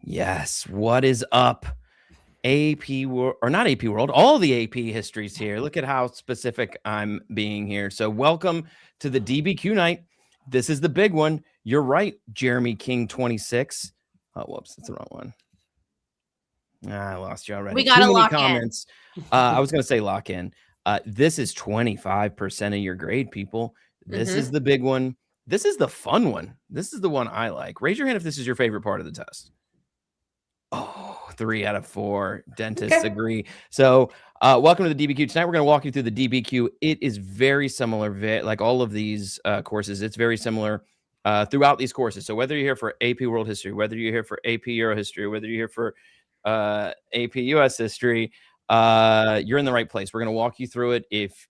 Yes, what is up? AP World, or not AP World, all the AP histories here. Look at how specific I'm being here. So welcome to the DBQ night. This is the big one. You're right, Jeremy King 26. Oh, whoops, that's the wrong one. I lost you already. We got Too many lock comments. I was going to say lock in. This is 25% of your grade, people. This is the big one. This is the fun one. This is the one I like. Raise your hand if this is your favorite part of the test. Oh, 3 out of 4 dentists agree. So welcome to the DBQ. Tonight we're going to walk you through the DBQ. It is very similar, like all of these courses, it's very similar throughout these courses. So whether you're here for AP World History, whether you're here for AP Euro History, whether you're here for AP US History, you're in the right place. We're going to walk you through it. If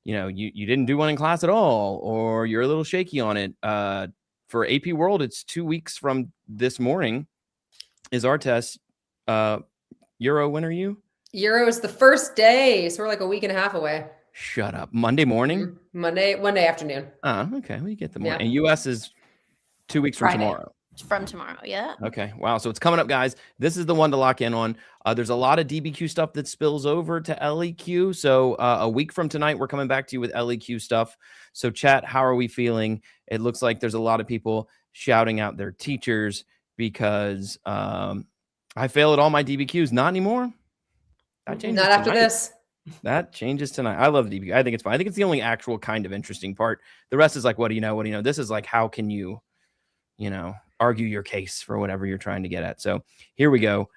you didn't do one in class at all, or you're a little shaky on it, for AP World, it's 2 weeks from this morning is our test. Euro, when are you? Euro is the first day, so we're like a week and a half away. Shut up. Monday morning? Monday afternoon. Okay. Well, you get the morning. And US is 2 weeks from tomorrow. From tomorrow, yeah. Okay. Wow. So it's coming up, guys. This is the one to lock in on. There's a lot of DBQ stuff that spills over to LEQ. So a week from tonight, we're coming back to you with LEQ stuff. So chat, how are we feeling? It looks like there's a lot of people shouting out their teachers because I fail at all my DBQs. Not anymore. Not after this. That changes tonight. I love the DBQ. I think it's fine. I think it's the only actual kind of interesting part. The rest is like, what do you know? What do you know? This is like, how can you argue your case for whatever you're trying to get at. So here we go.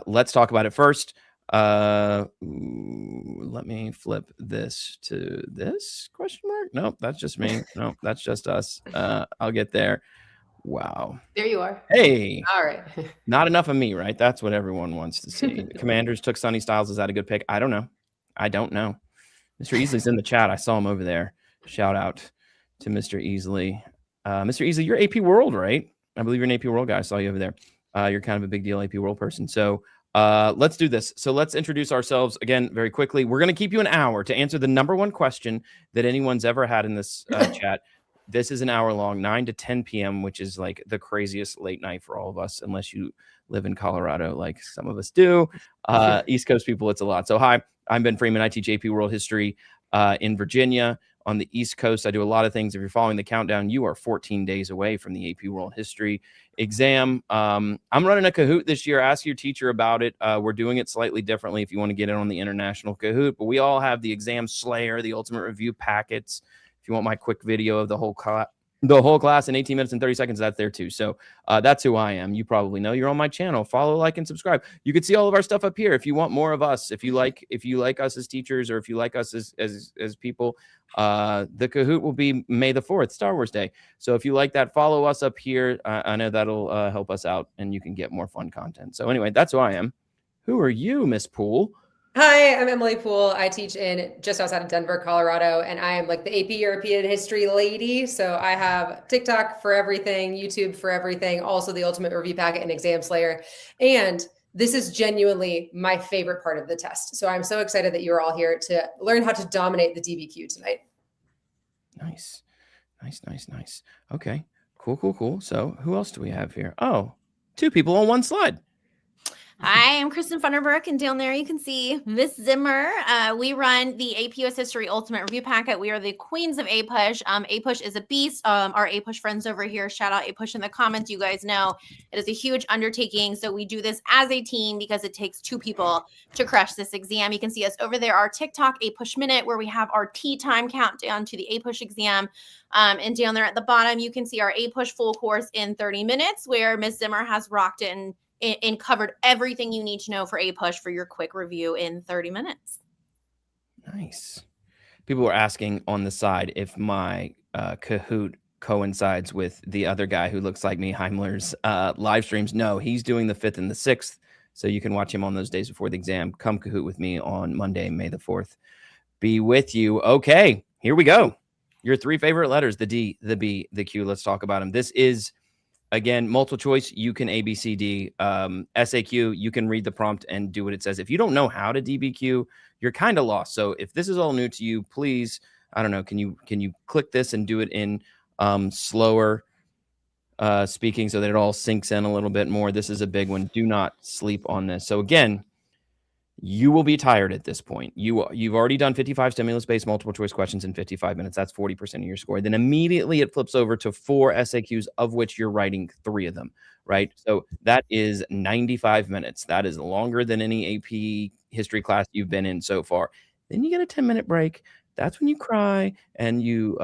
Let's talk about it first. Let me flip this to this question mark. Nope, that's just me. Nope, that's just us. I'll get there. Wow. There you are. Hey. All right. Not enough of me, right? That's what everyone wants to see. Commanders took Sonny Styles. Is that a good pick? I don't know. Mr. Easley's in the chat. I saw him over there. Shout out to Mr. Easley. Mr. Easley, you're AP World, right? I believe you're an AP World guy. I saw you over there. You're kind of a big deal AP World person. So let's do this. So let's introduce ourselves again very quickly. We're going to keep you an hour to answer the number one question that anyone's ever had in this chat. This is an hour long, 9 to 10 p.m., which is like the craziest late night for all of us, unless you live in Colorado like some of us do. East Coast people, it's a lot. So hi, I'm Ben Freeman. I teach AP World History in Virginia. On the East Coast, I do a lot of things. If you're following the countdown, you are 14 days away from the AP World History exam. I'm running a Kahoot this year. Ask your teacher about it. We're doing it slightly differently if you want to get in on the international Kahoot. But we all have the exam slayer, the ultimate review packets. If you want my quick video of the whole class in 18 minutes and 30 seconds, that's there too. So that's who I am. You probably know. You're on my channel. Follow, like, and subscribe. You can see all of our stuff up here. If you want more of us, if you like us as teachers, or if you like us as people, the Kahoot will be May the 4th, Star Wars Day. So if you like that, follow us up here. I know that'll help us out, and you can get more fun content. So anyway, that's who I am. Who are you, Miss Poole? Hi, I'm Emily Poole. I teach in just outside of Denver, Colorado, and I am like the AP European History lady. So I have TikTok for everything, YouTube for everything, also the Ultimate Review Packet and Exam Slayer. And this is genuinely my favorite part of the test. So I'm so excited that you're all here to learn how to dominate the DBQ tonight. Nice. Okay, cool. So who else do we have here? Oh, 2 people on one slide. Hi, I'm Kristen Funderburk, and down there you can see Miss Zimmer. We run the AP US History Ultimate Review Packet. We are the queens of APUSH. APUSH is a beast. Our APUSH friends over here, shout out APUSH in the comments. You guys know it is a huge undertaking. So we do this as a team because it takes 2 people to crush this exam. You can see us over there, our TikTok APUSH Minute, where we have our tea time countdown to the APUSH exam. And down there at the bottom, you can see our APUSH full course in 30 minutes, where Miss Zimmer has rocked it and covered everything you need to know for APUSH for your quick review in 30 minutes. Nice. People were asking on the side if my Kahoot coincides with the other guy who looks like me, Heimler's live streams. No, he's doing the 5th and the 6th. So you can watch him on those days before the exam. Come Kahoot with me on Monday, May the 4th. Be with you. Okay, here we go. Your 3 favorite letters, the D, the B, the Q. Let's talk about them. This is, again, multiple choice. You can A, B, C, D. SAQ, you can read the prompt and do what it says. If you don't know how to DBQ, you're kind of lost. So if this is all new to you, please, I don't know, can you click this and do it in slower speaking so that it all sinks in a little bit more? This is a big one. Do not sleep on this. So again, you will be tired at this point. You've already done 55 stimulus-based multiple choice questions in 55 minutes. That's 40% of your score. Then immediately it flips over to 4 SAQs, of which you're writing 3 of them, right? So that is 95 minutes. That is longer than any AP history class you've been in so far. Then you get a 10-minute break. That's when you cry and you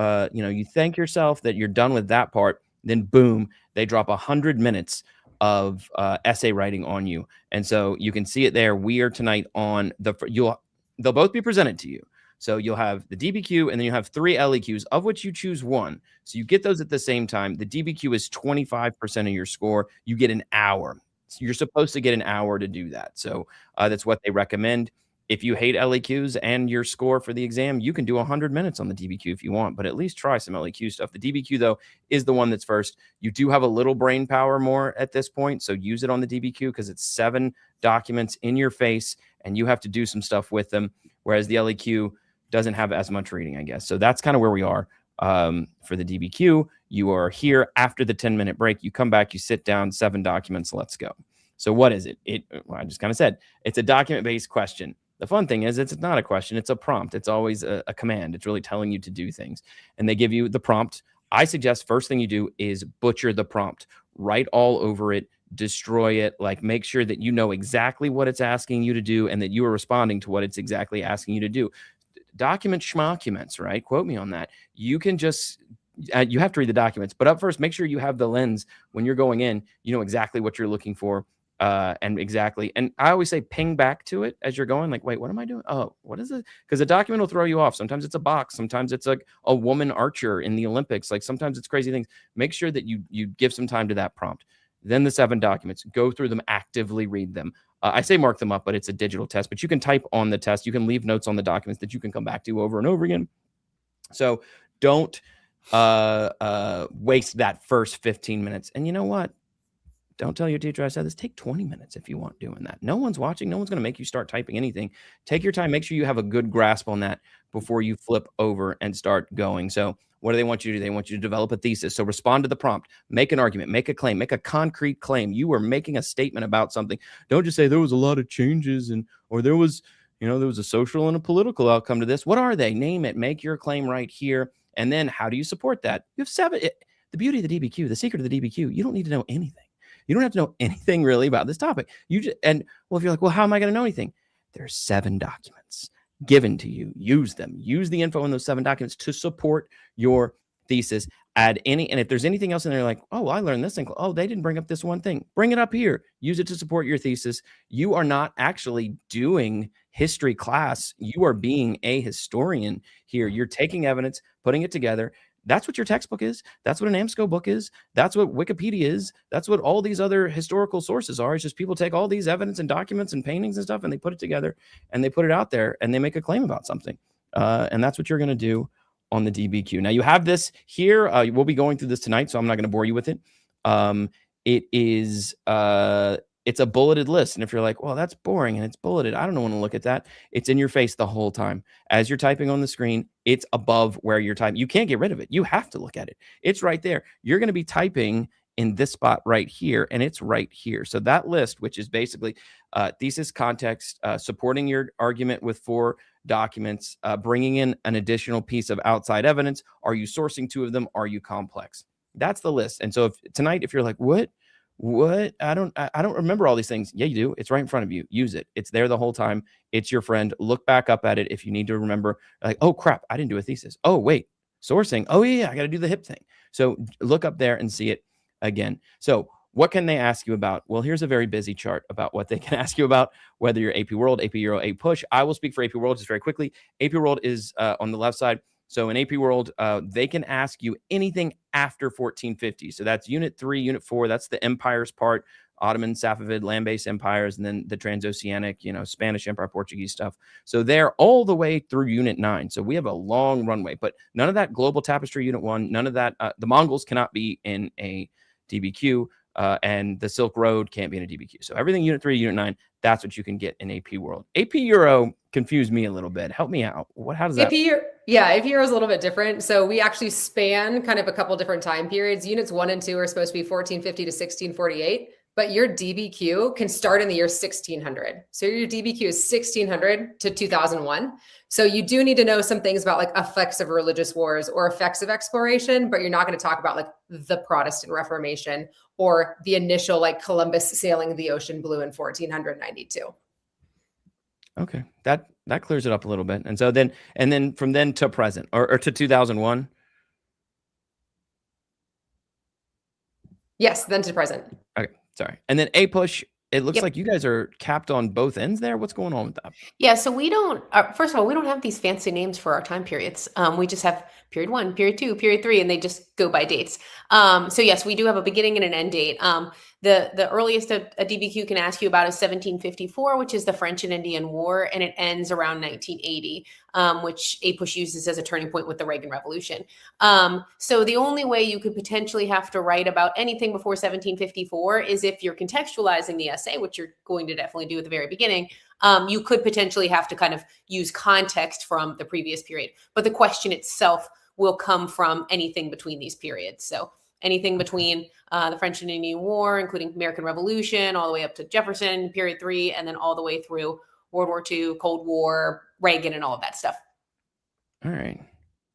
thank yourself that you're done with that part. Then boom, they drop 100 minutes of essay writing on you. And so you can see it there. We are tonight on they'll both be presented to you. So you'll have the DBQ and then you have 3 LEQs, of which you choose 1. So you get those at the same time. The DBQ is 25% of your score. You get an hour. So you're supposed to get an hour to do that. So that's what they recommend. If you hate LEQs and your score for the exam, you can do 100 minutes on the DBQ if you want, but at least try some LEQ stuff. The DBQ, though, is the one that's first. You do have a little brain power more at this point, so use it on the DBQ because it's 7 documents in your face, and you have to do some stuff with them, whereas the LEQ doesn't have as much reading, I guess. So that's kind of where we are for the DBQ. You are here after the 10-minute break. You come back, you sit down, 7 documents, let's go. So what is it? I just kind of said, it's a document-based question. The fun thing is it's not a question. It's a prompt. It's always a command. It's really telling you to do things. And they give you the prompt. I suggest first thing you do is butcher the prompt. Write all over it. Destroy it. Like, make sure that you know exactly what it's asking you to do and that you are responding to what it's exactly asking you to do. Document schmocuments, right? Quote me on that. You can just... you have to read the documents. But up first, make sure you have the lens when you're going in. You know exactly what you're looking for. And I always say ping back to it as you're going, like, wait, what am I doing? Oh, what is it? Because the document will throw you off. Sometimes it's a box. Sometimes it's like a woman archer in the Olympics. Like, sometimes it's crazy things. Make sure that you give some time to that prompt. Then the 7 documents, go through them, actively read them. I say mark them up, but it's a digital test, but you can type on the test. You can leave notes on the documents that you can come back to over and over again. So don't waste that first 15 minutes. And you know what? Don't tell your teacher I said this. Take 20 minutes if you want doing that. No one's watching. No one's going to make you start typing anything. Take your time. Make sure you have a good grasp on that before you flip over and start going. So what do they want you to do? They want you to develop a thesis. So respond to the prompt. Make an argument. Make a claim. Make a concrete claim. You are making a statement about something. Don't just say there was a lot of changes or there was a social and a political outcome to this. What are they? Name it. Make your claim right here. And then how do you support that? You have 7. The beauty of the DBQ, the secret of the DBQ, you don't need to know anything. You don't have to know anything really about this topic. If you're like, well, how am I going to know anything? There's 7 documents given to you. Use them. Use the info in those 7 documents to support your thesis. And if there's anything else in there, like, oh, I learned this thing. Oh, they didn't bring up this one thing. Bring it up here. Use it to support your thesis. You are not actually doing history class. You are being a historian here. You're taking evidence, putting it together. That's what your textbook is. That's what an AMSCO book is. That's what Wikipedia is. That's what all these other historical sources are. It's just people take all these evidence and documents and paintings and stuff, and they put it together and they put it out there and they make a claim about something. And that's what you're going to do on the DBQ. Now you have this here. We'll be going through this tonight, so I'm not going to bore you with it. It's a bulleted list. And if you're like, well, that's boring and it's bulleted, I don't want to look at that. It's in your face the whole time. As you're typing on the screen, it's above where you're typing. You can't get rid of it. You have to look at it. It's right there. You're going to be typing in this spot right here, and it's right here. So that list, which is basically thesis, context, supporting your argument with 4 documents, bringing in an additional piece of outside evidence. Are you sourcing 2 of them? Are you complex? That's the list. And so if you're like, what? I don't remember all these things. Yeah, you do. It's right in front of you. Use it. It's there the whole time. It's your friend. Look back up at it if you need to remember, like, oh crap, I didn't do a thesis. Oh wait, sourcing. Oh yeah, I got to do the HIPP thing. So look up there and see it again. So what can they ask you about? Well, here's a very busy chart about what they can ask you about, whether you're AP World, AP Euro, AP Push. I will speak for AP World just very quickly. AP World is on the left side. So in AP World, they can ask you anything after 1450. So that's Unit 3, Unit 4. That's the empires part, Ottoman, Safavid, land-based empires, and then the transoceanic, Spanish Empire, Portuguese stuff. So they're all the way through Unit 9. So we have a long runway, but none of that global tapestry Unit 1, none of that. The Mongols cannot be in a DBQ, and the Silk Road can't be in a DBQ. So everything Unit 3, Unit 9, that's what you can get in AP World. AP Euro confused me a little bit. Help me out. How does that? AP Euro is a little bit different. So we actually span kind of a couple different time periods. Units 1 and 2 are supposed to be 1450 to 1648, but your DBQ can start in the year 1600. So your DBQ is 1600 to 2001. So you do need to know some things about like effects of religious wars or effects of exploration, but you're not going to talk about like the Protestant Reformation or the initial like Columbus sailing the ocean blue in 1492. Okay, that clears it up a little bit. And so then from then to present or to 2001. Yes, then to present. Okay, sorry. And then APUSH, it looks like you guys are capped on both ends there. What's going on with that? Yeah, so we don't, first of all, we don't have these fancy names for our time periods. We just have period 1, period 2, period 3, and they just go by dates. So yes, we do have a beginning and an end date. The earliest a DBQ can ask you about is 1754, which is the French and Indian War, and it ends around 1980, which APUSH uses as a turning point with the Reagan Revolution. So the only way you could potentially have to write about anything before 1754 is if you're contextualizing the essay, which you're going to definitely do at the very beginning. You could potentially have to kind of use context from the previous period, but the question itself will come from anything between these periods. So anything between the French and Indian War, including American Revolution, all the way up to Jefferson, period 3, and then all the way through World War II, Cold War, Reagan, and all of that stuff. All right.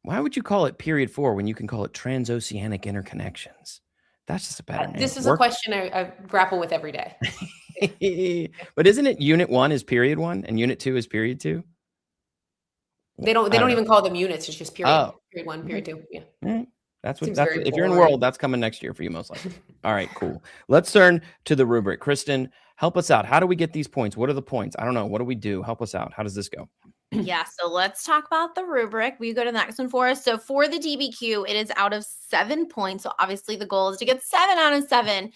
Why would you call it period 4 when you can call it transoceanic interconnections? That's just a better name. This is a question I grapple with every day. But isn't it Unit 1 is period 1 and Unit 2 is period 2? They don't even call them units. It's just period. Oh. Period 1, period 2. Yeah. All right. That's Seems if very you're in boring. World, that's coming next year for you most likely. All right, cool. Let's turn to the rubric. Kristen, help us out. How do we get these points? What are the points? I don't know. What do we do? Help us out. How does this go? Yeah, so let's talk about the rubric. We go to the next one for us. So for the DBQ, it is out of 7 points. So obviously the goal is to get 7 out of 7.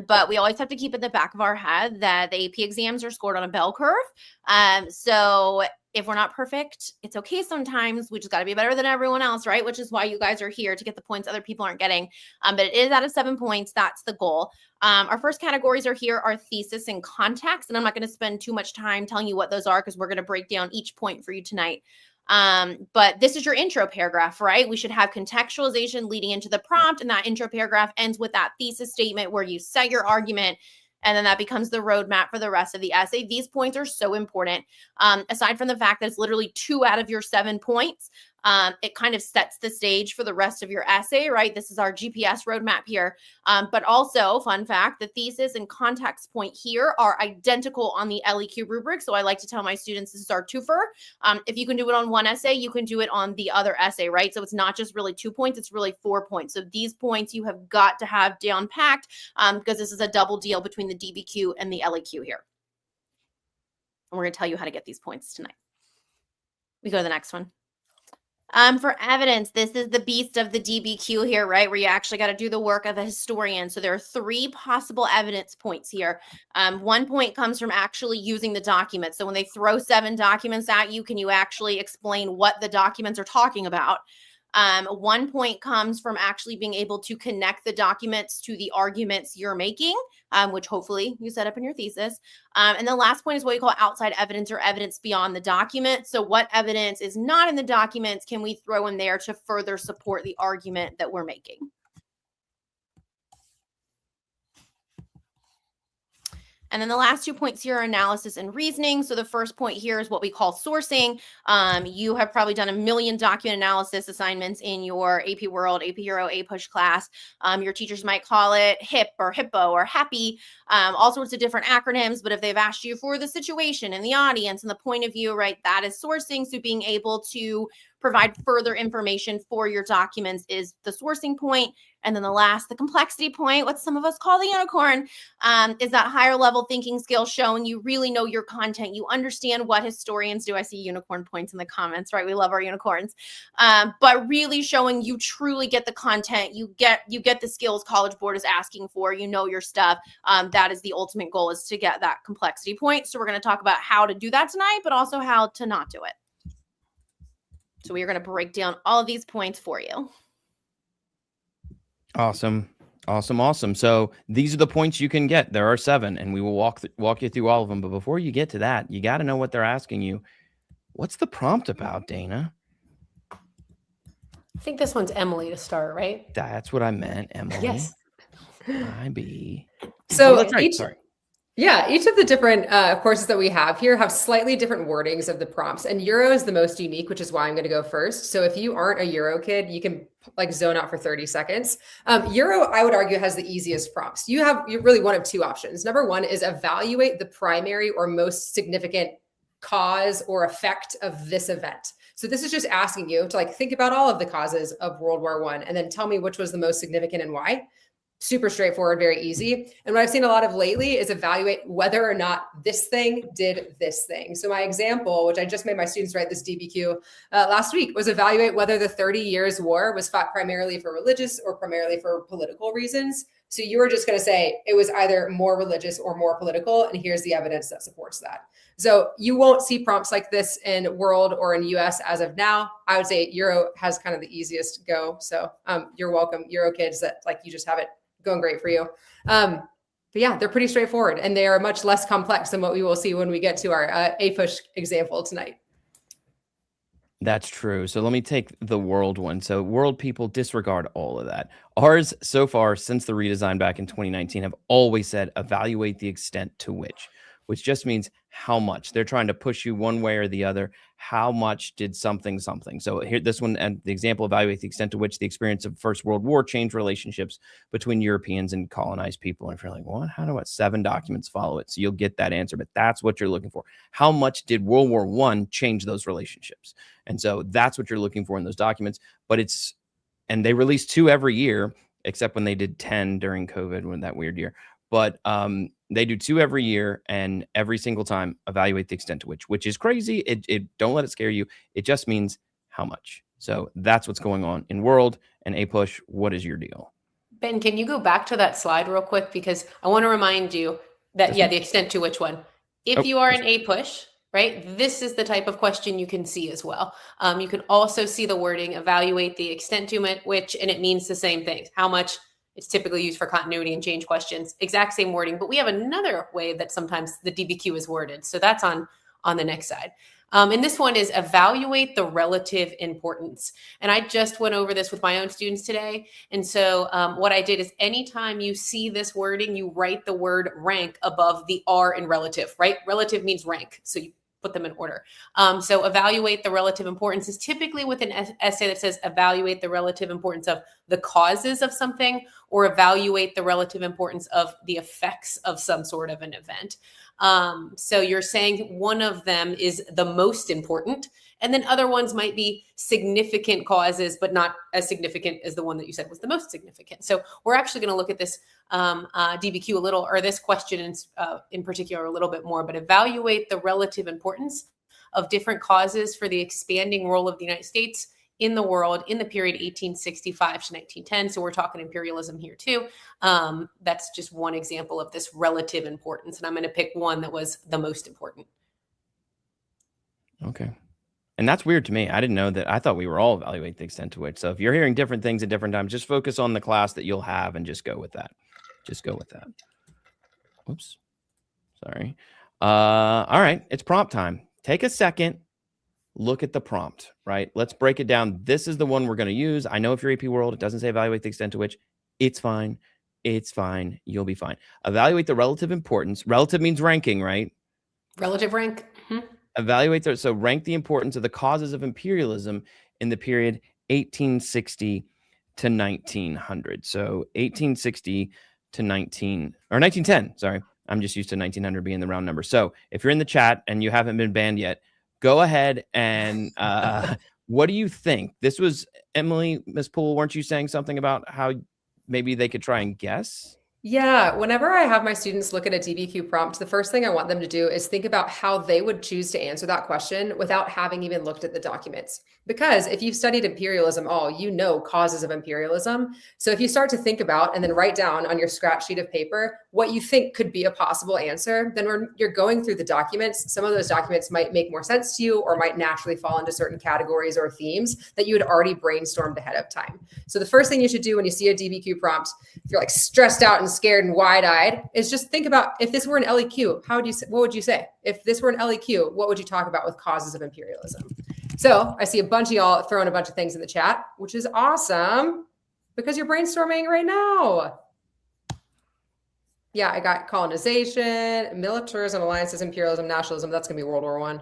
But we always have to keep in the back of our head that the AP exams are scored on a bell curve. So if we're not perfect, it's okay sometimes. We just got to be better than everyone else, right? Which is why you guys are here, to get the points other people aren't getting. But it is out of 7 points. That's the goal. Our first categories are here are thesis and context. And I'm not going to spend too much time telling you what those are because we're going to break down each point for you tonight. But this is your intro paragraph, right? We should have contextualization leading into the prompt, and that intro paragraph ends with that thesis statement where you set your argument, and then that becomes the roadmap for the rest of the essay. These points are so important. Aside from the fact that it's literally 2 out of your 7 points, it kind of sets the stage for the rest of your essay, right? This is our GPS roadmap here. But also, fun fact, the thesis and context point here are identical on the LEQ rubric. So I like to tell my students this is our twofer. If you can do it on one essay, you can do it on the other essay, right? So it's not just really 2 points, it's really 4 points. So these points you have got to have down packed because this is a double deal between the DBQ and the LEQ here. And we're going to tell you how to get these points tonight. We go to the next one. For evidence, this is the beast of the DBQ here, right? Where you actually got to do the work of a historian. So there are 3 possible evidence points here. 1 point comes from actually using the document. So when they throw 7 documents at you, can you actually explain what the documents are talking about? 1 point comes from actually being able to connect the documents to the arguments you're making, which hopefully you set up in your thesis. And the last point is what we call outside evidence or evidence beyond the document. So what evidence is not in the documents can we throw in there to further support the argument that we're making? And then the last 2 points here are analysis and reasoning. So the first point here is what we call sourcing. You have probably done a million document analysis assignments in your AP World, AP Euro, APUSH class. Your teachers might call it HIPP or HIPPO or HAPPY, all sorts of different acronyms. But if they've asked you for the situation and the audience and the point of view, right, that is sourcing. So being able to provide further information for your documents is the sourcing point. And then the last, the complexity point, what some of us call the unicorn, is that higher level thinking skill, showing you really know your content. You understand what historians do. I see unicorn points in the comments, right? We love our unicorns. But really showing you truly get the content, you get the skills College Board is asking for, you know your stuff. That is the ultimate goal, is to get that complexity point. So we're going to talk about how to do that tonight, but also how to not do it. So we are going to break down all of these points for you. Awesome. So these are the points you can get. There are 7, and we will walk you through all of them. But before you get to that, you got to know what they're asking you. What's the prompt about, Dana? I think this one's Emily to start, right? That's what I meant, Emily. Yes. IB. So that's right. each of the different courses that we have here have slightly different wordings of the prompts, and Euro is the most unique, which is why I'm going to go first. So if you aren't a Euro kid, you can like zone out for 30 seconds. Euro, I would argue, has the easiest prompts. You're really one of 2 options. Number 1 is evaluate the primary or most significant cause or effect of this event. So this is just asking you to like think about all of the causes of World War I and then tell me which was the most significant and why. Super straightforward, very easy. And what I've seen a lot of lately is evaluate whether or not this thing did this thing. So my example, which I just made my students write this DBQ last week, was evaluate whether the 30 Years' War was fought primarily for religious or primarily for political reasons. So you were just going to say it was either more religious or more political, and here's the evidence that supports that. So you won't see prompts like this in World or in US as of now. I would say Euro has kind of the easiest go. So you're welcome, Euro kids, that like you just have it going great for you. But yeah, they're pretty straightforward, and they are much less complex than what we will see when we get to our APUSH example tonight. That's true. So let me take the World one. So World people, disregard all of that. Ours so far since the redesign back in 2019 have always said evaluate the extent to which just means how much. They're trying to push you one way or the other. How much did something. So here, this one, and the example, evaluate the extent to which the experience of First World War changed relationships between Europeans and colonized people. And if you're like, what? How do 7 documents follow it? So you'll get that answer, but that's what you're looking for. How much did World War I change those relationships? And so that's what you're looking for in those documents. But and they release 2 every year, except when they did 10 during COVID, when that weird year. But they do 2 every year, and every single time evaluate the extent to which is crazy. It don't let it scare you. It just means how much. So that's what's going on in World and APUSH. What is your deal? Ben, can you go back to that slide real quick? Because I want to remind you that, the extent to which one. If you are an APUSH, right, this is the type of question you can see as well. You can also see the wording, evaluate the extent to which, and it means the same thing. How much. It's typically used for continuity and change questions, exact same wording, but we have another way that sometimes the DBQ is worded. So that's on the next side. And this one is evaluate the relative importance. And I just went over this with my own students today. And so what I did is anytime you see this wording, you write the word rank above the R in relative, right? Relative means rank. So you put them in order. So evaluate the relative importance is typically with an essay that says evaluate the relative importance of the causes of something, or evaluate the relative importance of the effects of some sort of an event. So you're saying one of them is the most important, and then other ones might be significant causes, but not as significant as the one that you said was the most significant. So we're actually going to look at this DBQ a little, or this question in particular a little bit more, but evaluate the relative importance of different causes for the expanding role of the United States in the world in the period 1865 to 1910. So we're talking imperialism here too. That's just one example of this relative importance. And I'm going to pick one that was the most important. Okay. And that's weird to me. I didn't know that. I thought we were all evaluate the extent to which. So if you're hearing different things at different times, just focus on the class that you'll have and just go with that. Oops. Sorry. All right. It's prompt time. Take a second. Look at the prompt, right? Let's break it down. This is the one we're going to use. I know if you're AP World, it doesn't say evaluate the extent to which. It's fine. It's fine. You'll be fine. Evaluate the relative importance. Relative means ranking, right? Relative rank. Mm-hmm. Evaluate so rank the importance of the causes of imperialism in the period 1860 to 1900. So 1860 to 1910. Sorry, I'm just used to 1900 being the round number. So if you're in the chat and you haven't been banned yet, go ahead and What do you think? This was Emily, Miss Poole, weren't you saying something about how maybe they could try and guess? Yeah, whenever I have my students look at a DBQ prompt, the first thing I want them to do is think about how they would choose to answer that question without having even looked at the documents. Because if you've studied imperialism all, you know causes of imperialism. So if you start to think about and then write down on your scratch sheet of paper what you think could be a possible answer, then when you're going through the documents, some of those documents might make more sense to you or might naturally fall into certain categories or themes that you had already brainstormed ahead of time. So the first thing you should do when you see a DBQ prompt, if you're like stressed out and scared and wide-eyed, is just think about, if this were an LEQ, what would you say? If this were an LEQ, what would you talk about with causes of imperialism? So I see a bunch of y'all throwing a bunch of things in the chat, which is awesome because you're brainstorming right now. Yeah, I got colonization, militarism, alliances, imperialism, nationalism. That's going to be World War I.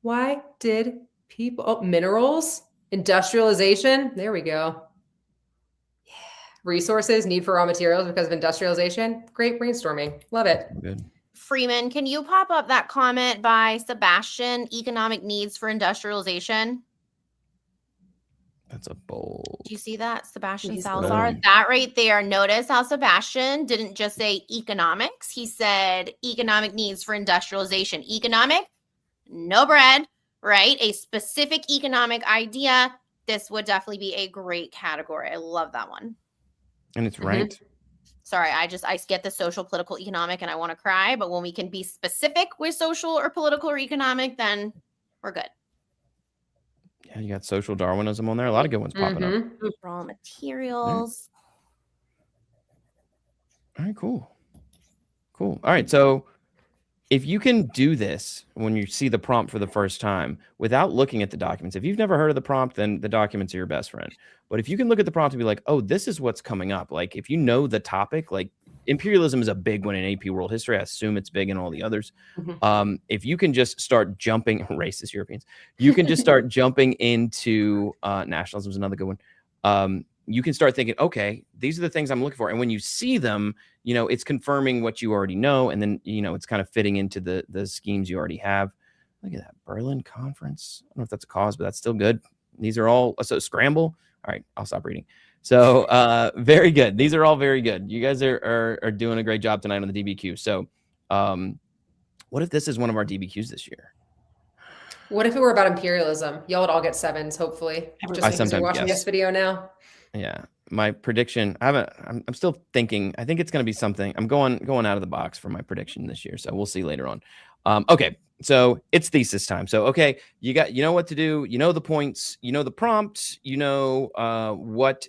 Why did people, minerals, industrialization. There we go. Resources, need for raw materials because of industrialization. Great brainstorming. Love it. Good. Freeman, can you pop up that comment by Sebastian, economic needs for industrialization? That's a bold. Do you see that? Sebastian He's Salazar. bold. That right there. Notice how Sebastian didn't just say economics. He said economic needs for industrialization. Economic, no bread, right? A specific economic idea. This would definitely be a great category. I love that one. And it's right. Sorry, I get the social, political, economic, and I want to cry. But when we can be specific with social or political or economic, then we're good. Yeah, you got social Darwinism on there. A lot of good ones popping up. Raw materials. All right, cool. Cool. All right. So if you can do this when you see the prompt for the first time without looking at the documents, if you've never heard of the prompt, then the documents are your best friend. But if you can look at the prompt and be like, oh, this is what's coming up. Like if you know the topic, like imperialism is a big one in AP World History. I assume it's big in all the others. If you can just start jumping, racist Europeans, you can just start jumping into nationalism is another good one. You can start thinking, okay, these are the things I'm looking for. And when you see them, you know, it's confirming what you already know. And then, you know, it's kind of fitting into the schemes you already have. Look at that Berlin Conference. I don't know if that's a cause, but that's still good. These are all, so scramble. All right, I'll stop reading. So very good. These are all very good. You guys are doing a great job tonight on the DBQ. So what if this is one of our DBQs this year? What if it were about imperialism? Y'all would all get 7s, hopefully. Just because you're watching this video now. Yeah, my prediction. I'm still thinking. I think it's going to be something. I'm going out of the box for my prediction this year. So we'll see later on. Okay, so it's thesis time. So okay, you know what to do. You know the points. You know the prompt. You know how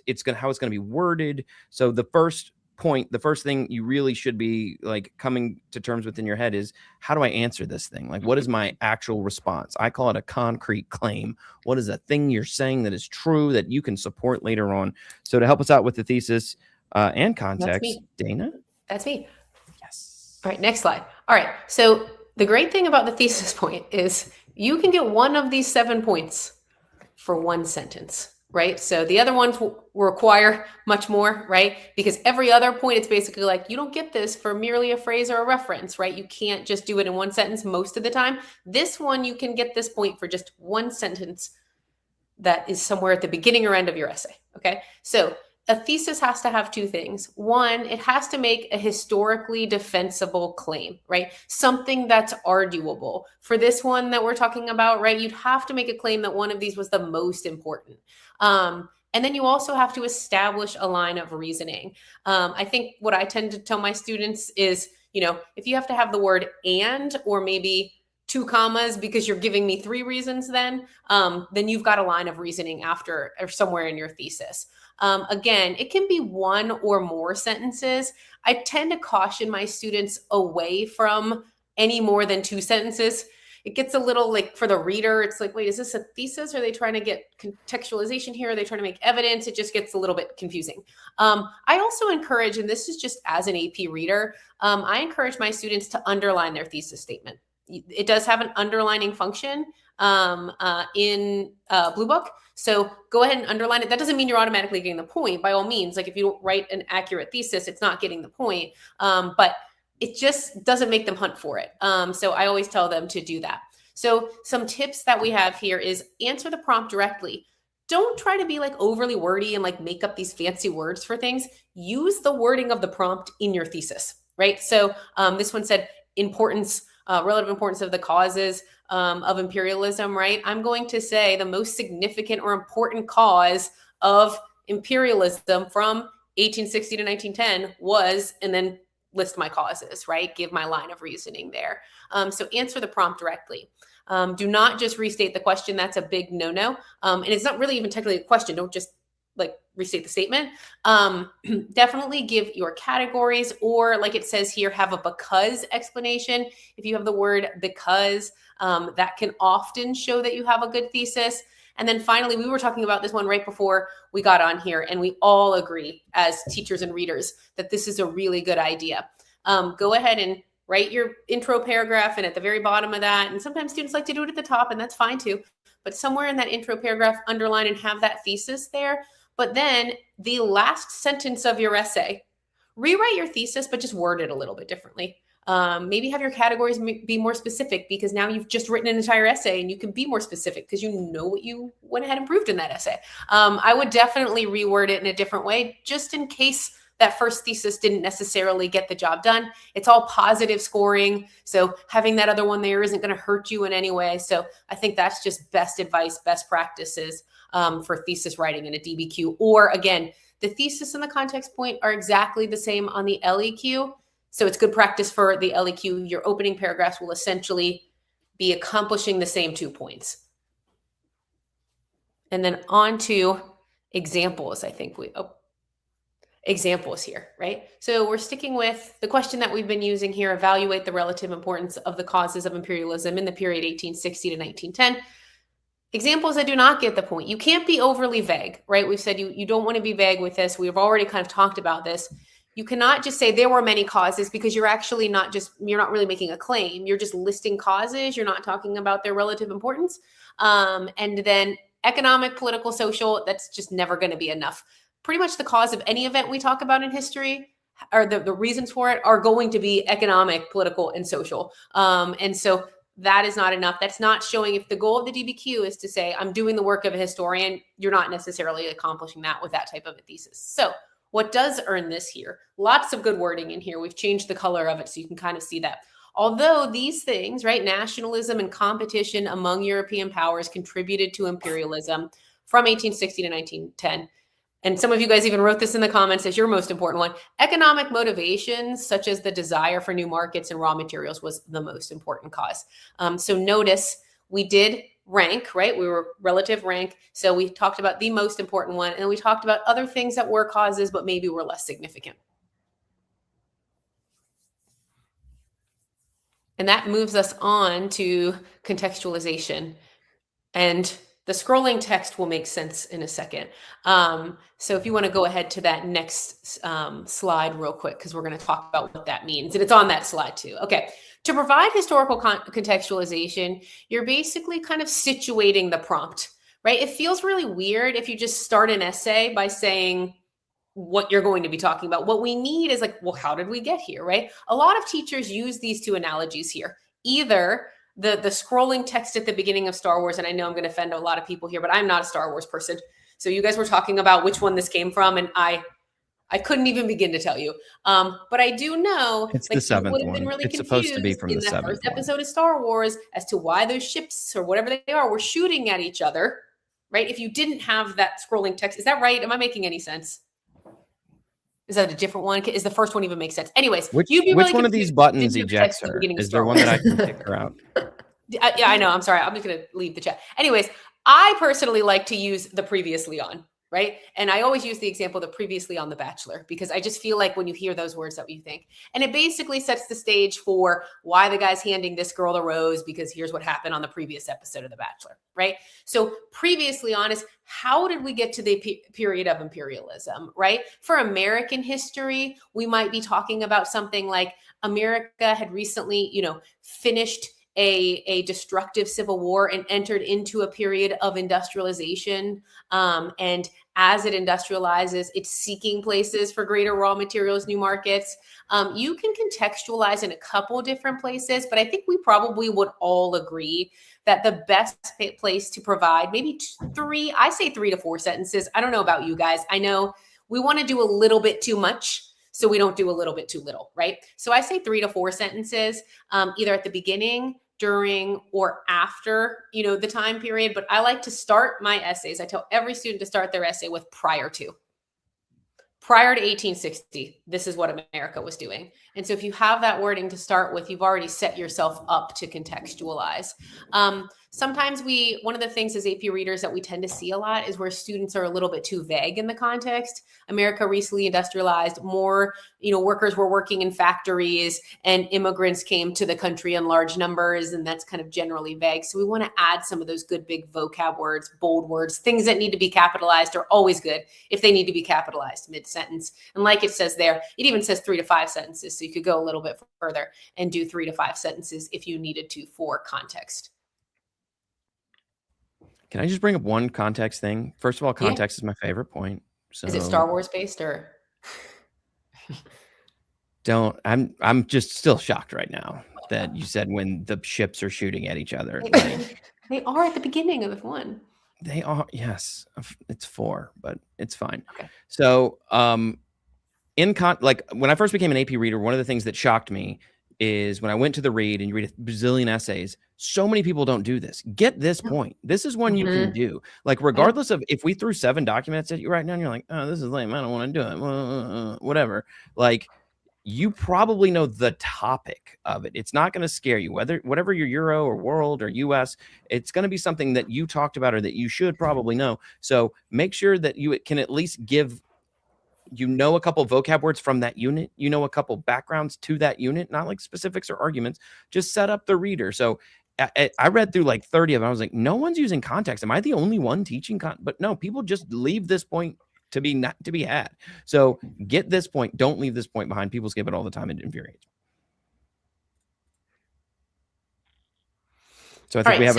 it's going to be worded. So the first point, the first thing you really should be like coming to terms with in your head is, how do I answer this thing? Like, what is my actual response? I call it a concrete claim. What is a thing you're saying that is true that you can support later on? So to help us out with the thesis and context, Dana? That's me. Yes. All right, next slide. All right, so the great thing about the thesis point is you can get one of these 7 points for one sentence. Right. So the other ones will require much more, right? Because every other point, it's basically like, you don't get this for merely a phrase or a reference, right? You can't just do it in one sentence most of the time. This one, you can get this point for just one sentence that is somewhere at the beginning or end of your essay. Okay. So a thesis has to have 2 things. One, it has to make a historically defensible claim, right? Something that's arguable. For this one that we're talking about, right, you'd have to make a claim that one of these was the most important. And then you also have to establish a line of reasoning. I think what I tend to tell my students is, you know, if you have to have the word and, or maybe 2 commas because you're giving me 3 reasons, then you've got a line of reasoning after or somewhere in your thesis. Again, it can be 1 or more sentences. I tend to caution my students away from any more than 2 sentences. It gets a little like, for the reader, it's like, wait, is this a thesis? Are they trying to get contextualization here? Are they trying to make evidence? It just gets a little bit confusing. I also encourage, and this is just as an AP reader, I encourage my students to underline their thesis statement. It does have an underlining function in Blue Book. So go ahead and underline it. That doesn't mean you're automatically getting the point. By all means, like if you don't write an accurate thesis, it's not getting the point. But it just doesn't make them hunt for it. So I always tell them to do that. So some tips that we have here is answer the prompt directly. Don't try to be like overly wordy and like make up these fancy words for things. Use the wording of the prompt in your thesis, right? So this one said importance, relative importance of the causes of imperialism, right? I'm going to say the most significant or important cause of imperialism from 1860 to 1910 was, and then list my causes, right? Give my line of reasoning there. So answer the prompt directly. Do not just restate the question. That's a big no-no. And it's not really even technically a question. Don't just like restate the statement. Definitely give your categories, or like it says here, have a because explanation. If you have the word because, that can often show that you have a good thesis. And then finally, we were talking about this one right before we got on here, and we all agree as teachers and readers that this is a really good idea. Go ahead and write your intro paragraph, and at the very bottom of that, and sometimes students like to do it at the top, and that's fine too, but somewhere in that intro paragraph, underline and have that thesis there. But then the last sentence of your essay, rewrite your thesis, but just word it a little bit differently. Maybe have your categories be more specific, because now you've just written an entire essay and you can be more specific because you know what you went ahead and proved in that essay. I would definitely reword it in a different way, just in case that first thesis didn't necessarily get the job done. It's all positive scoring, so having that other one there isn't going to hurt you in any way. So I think that's just best advice, best practices for thesis writing in a DBQ. Or again, the thesis and the context point are exactly the same on the LEQ. So it's good practice for the LEQ. Your opening paragraphs will essentially be accomplishing the same 2 points. And then on to examples. I think examples here, right? So we're sticking with the question that we've been using here, evaluate the relative importance of the causes of imperialism in the period 1860 to 1910. Examples that do not get the point. You can't be overly vague, right? We've said you don't want to be vague with this. We've already kind of talked about this. You cannot just say there were many causes, because you're actually you're not really making a claim. You're just listing causes. You're not talking about their relative importance. And then economic, political, social, that's just never going to be enough. Pretty much the cause of any event we talk about in history, or the reasons for it, are going to be economic, political, and social. And so that is not enough. That's not showing. If the goal of the DBQ is to say, I'm doing the work of a historian, you're not necessarily accomplishing that with that type of a thesis. So what does earn this here? Lots of good wording in here. We've changed the color of it so you can kind of see that. Although these things, right, nationalism and competition among European powers contributed to imperialism from 1860 to 1910. And some of you guys even wrote this in the comments as your most important one. Economic motivations, such as the desire for new markets and raw materials, was the most important cause. So notice we did rank, right? We were relative rank. So we talked about the most important one, and we talked about other things that were causes, but maybe were less significant. And that moves us on to contextualization. And the scrolling text will make sense in a second. So if you want to go ahead to that next slide real quick, because we're going to talk about what that means. And it's on that slide too. Okay. To provide historical contextualization, you're basically kind of situating the prompt, right? It feels really weird if you just start an essay by saying what you're going to be talking about. What we need is like, well, how did we get here, right? A lot of teachers use these two analogies here. Either the scrolling text at the beginning of Star Wars, and I know I'm going to offend a lot of people here, but I'm not a Star Wars person. So you guys were talking about which one this came from, and I couldn't even begin to tell you. But I do know it's like, the seventh would have one. been really It's confused supposed to be from in the that seventh first episode of Star Wars as to why those ships or whatever they are were shooting at each other, right? If you didn't have that scrolling text, is that right? Am I making any sense? Is that a different one? Is the first one even make sense? Anyways, Which one of these buttons ejects her? Is there one that I can kick her out? Yeah, I know. I'm sorry. I'm just going to leave the chat. Anyways, I personally like to use the previously on, right? And I always use the example the previously on The Bachelor, because I just feel like when you hear those words, that you think. And it basically sets the stage for why the guy's handing this girl the rose, because here's what happened on the previous episode of The Bachelor, right? So previously on is, how did we get to the period of imperialism, right? For American history, we might be talking about something like America had recently, finished a destructive civil war and entered into a period of industrialization. And as it industrializes, it's seeking places for greater raw materials, new markets. You can contextualize in a couple different places, but I think we probably would all agree that the best place to provide maybe I say 3 to 4 sentences. I don't know about you guys. I know we want to do a little bit too much, so we don't do a little bit too little, right? So I say 3 to 4 sentences, either at the beginning, during, or after, the time period. But I like to start my essays. I tell every student to start their essay with prior to. Prior to 1860, this is what America was doing. And so if you have that wording to start with, you've already set yourself up to contextualize. Sometimes one of the things as AP readers that we tend to see a lot is where students are a little bit too vague in the context. America recently industrialized, more, workers were working in factories and immigrants came to the country in large numbers, and that's kind of generally vague. So we want to add some of those good big vocab words, bold words, things that need to be capitalized are always good if they need to be capitalized mid-sentence. And like it says there, it even says 3 to 5 sentences. So you could go a little bit further and do 3 to 5 sentences if you needed to for context. Can I just bring up one context thing? First of all, context is my favorite point. So is it Star Wars based or? I'm just still shocked right now that you said when the ships are shooting at each other. They are at the beginning of one. They are, yes. It's 4, but it's fine. Okay. So, when I first became an AP reader, one of the things that shocked me is when I went to the read and you read a bazillion essays, so many people don't do this. Get this point. This is one you can do. Like, regardless of if we threw 7 documents at you right now and you're like, oh, this is lame, I don't want to do it, whatever. Like, you probably know the topic of it. It's not going to scare you, whatever your Euro or world or US, it's going to be something that you talked about or that you should probably know. So make sure that you can at least give, a couple vocab words from that unit, a couple backgrounds to that unit, not like specifics or arguments, just set up the reader. So I read through like 30 of them. I was like, no one's using context. Am I the only one teaching? But no, people just leave this point to be had. So get this point. Don't leave this point behind. People skip it all the time. It infuriates. So I think we have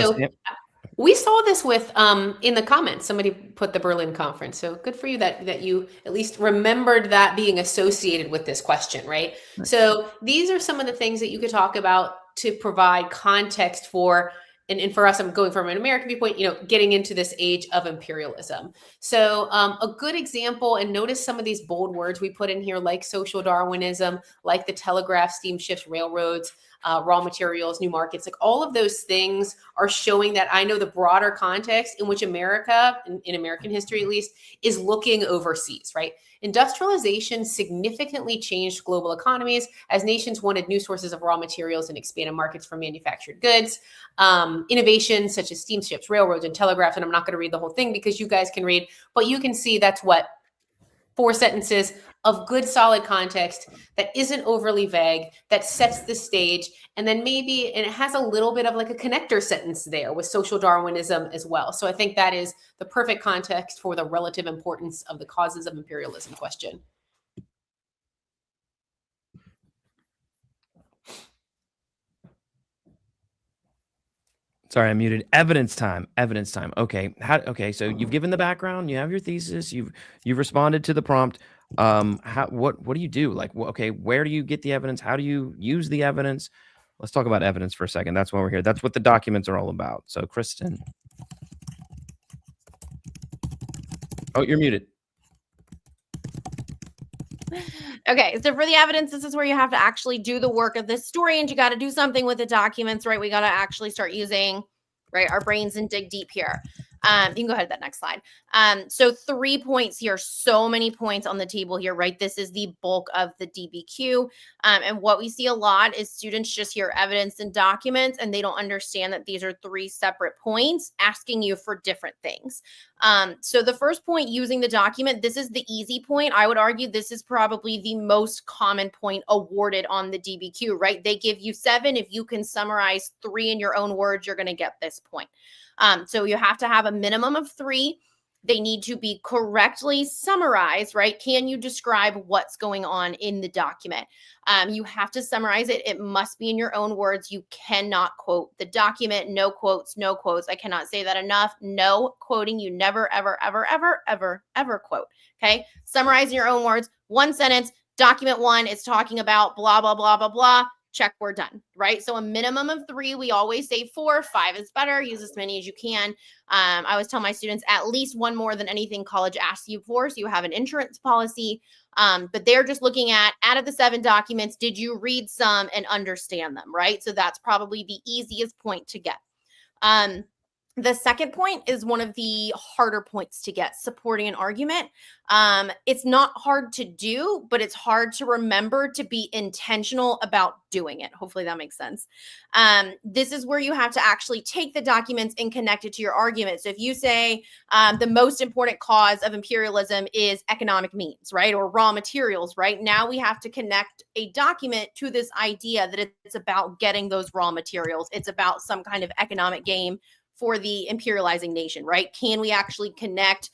we saw this with in the comments. Somebody put the Berlin conference. So good for you that you at least remembered that being associated with this question, right? So these are some of the things that you could talk about to provide context for. And for us, I'm going from an American viewpoint, getting into this age of imperialism. So a good example, and notice some of these bold words we put in here, like social Darwinism, like the telegraph, steamships, railroads, raw materials, new markets, like all of those things are showing that I know the broader context in which America, in American history at least, is looking overseas, right? Industrialization significantly changed global economies as nations wanted new sources of raw materials and expanded markets for manufactured goods. Innovations such as steamships, railroads, and telegraphs, and I'm not going to read the whole thing because you guys can read, but you can see that's what 4 sentences of good, solid context that isn't overly vague, that sets the stage, and then and it has a little bit of like a connector sentence there with social Darwinism as well. So I think that is the perfect context for the relative importance of the causes of imperialism question. Sorry, I muted. Evidence time. Okay. So you've given the background, you have your thesis, you've responded to the prompt. What do you do? Like, where do you get the evidence? How do you use the evidence? Let's talk about evidence for a second. That's why we're here. That's what the documents are all about. So, Kristen. Oh, you're muted. Okay, so for the evidence, this is where you have to actually do the work of this story, and you got to do something with the documents, right? We got to actually start using, right, our brains and dig deep here. You can go ahead to that next slide. So 3 points here, so many points on the table here, right? This is the bulk of the DBQ. And what we see a lot is students just hear evidence and documents, and they don't understand that these are 3 separate points asking you for different things. So the first point, using the document, this is the easy point. I would argue this is probably the most common point awarded on the DBQ, right? They give you 7. If you can summarize 3 in your own words, you're going to get this point. So you have to have a minimum of 3. They need to be correctly summarized, right? Can you describe what's going on in the document? You have to summarize it. It must be in your own words. You cannot quote the document. No quotes, no quotes. I cannot say that enough. No quoting. You never, ever, ever, ever, ever, ever quote. Okay. Summarize in your own words. One sentence. Document 1 is talking about blah, blah, blah, blah, blah. Check, we're done, right? So a minimum of 3. We always say 4, 5 is better. Use as many as you can. I always tell my students at least one more than anything college asks you for. So you have an insurance policy, but they're just looking at, out of the 7 documents, did you read some and understand them, right? So that's probably the easiest point to get. The second point is one of the harder points to get, supporting an argument. It's not hard to do, but it's hard to remember to be intentional about doing it. Hopefully that makes sense. This is where you have to actually take the documents and connect it to your argument. So if you say the most important cause of imperialism is economic means, right? Or raw materials, right? Now we have to connect a document to this idea that it's about getting those raw materials. It's about some kind of economic game for the imperializing nation, right? Can we actually connect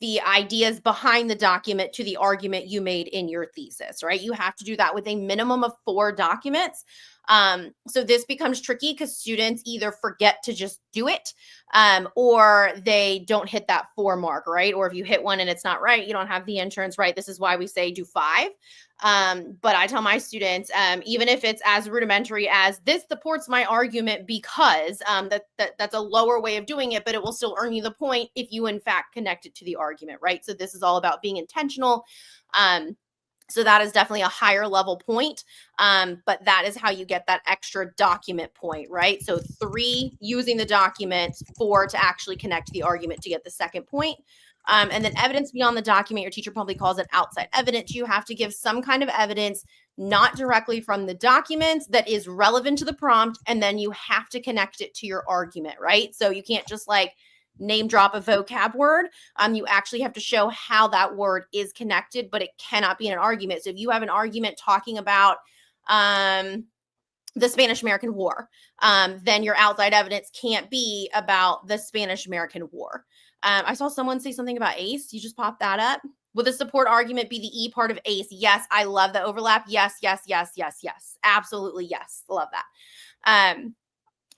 the ideas behind the document to the argument you made in your thesis, right? You have to do that with a minimum of 4 documents. So this becomes tricky because students either forget to just do it or they don't hit that 4 mark, right? Or if you hit 1 and it's not right, you don't have the insurance, right? This is why we say do 5. But I tell my students, even if it's as rudimentary as this supports my argument because that's a lower way of doing it, but it will still earn you the point if you in fact connect it to the argument, right? So this is all about being intentional. So that is definitely a higher level point, but that is how you get that extra document point, right? So 3 using the document, 4 to actually connect the argument to get the second point. And then evidence beyond the document, your teacher probably calls it outside evidence. You have to give some kind of evidence, not directly from the documents, that is relevant to the prompt, and then you have to connect it to your argument, right? So you can't just like name drop a vocab word. You actually have to show how that word is connected, but it cannot be in an argument. So if you have an argument talking about the Spanish-American War, then your outside evidence can't be about the Spanish-American War. I saw someone say something about ACE. You just popped that up. Would the support argument be the E part of ACE? Yes, I love the overlap. Yes, yes, yes, yes, yes. Absolutely, yes. Love that.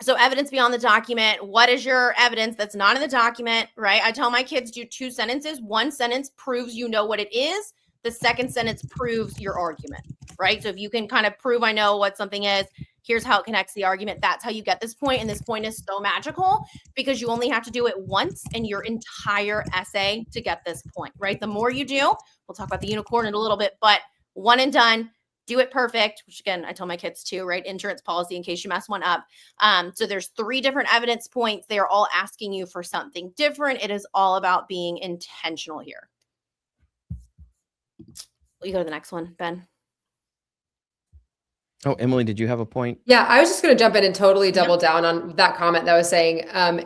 So evidence beyond the document. What is your evidence that's not in the document, right? I tell my kids do 2 sentences. 1 sentence proves you know what it is. The second sentence proves your argument, right? So if you can kind of prove I know what something is, here's how it connects the argument. That's how you get this point. And this point is so magical because you only have to do it once in your entire essay to get this point, right? The more you do, we'll talk about the unicorn in a little bit, but 1 and done. Do it perfect, which again, I tell my kids too, right? Insurance policy in case you mess one up. So there's 3 different evidence points. They're all asking you for something different. It is all about being intentional here. Will you go to the next one, Ben? Oh, Emily, did you have a point? Yeah, I was just going to jump in and totally double down on that comment that was saying,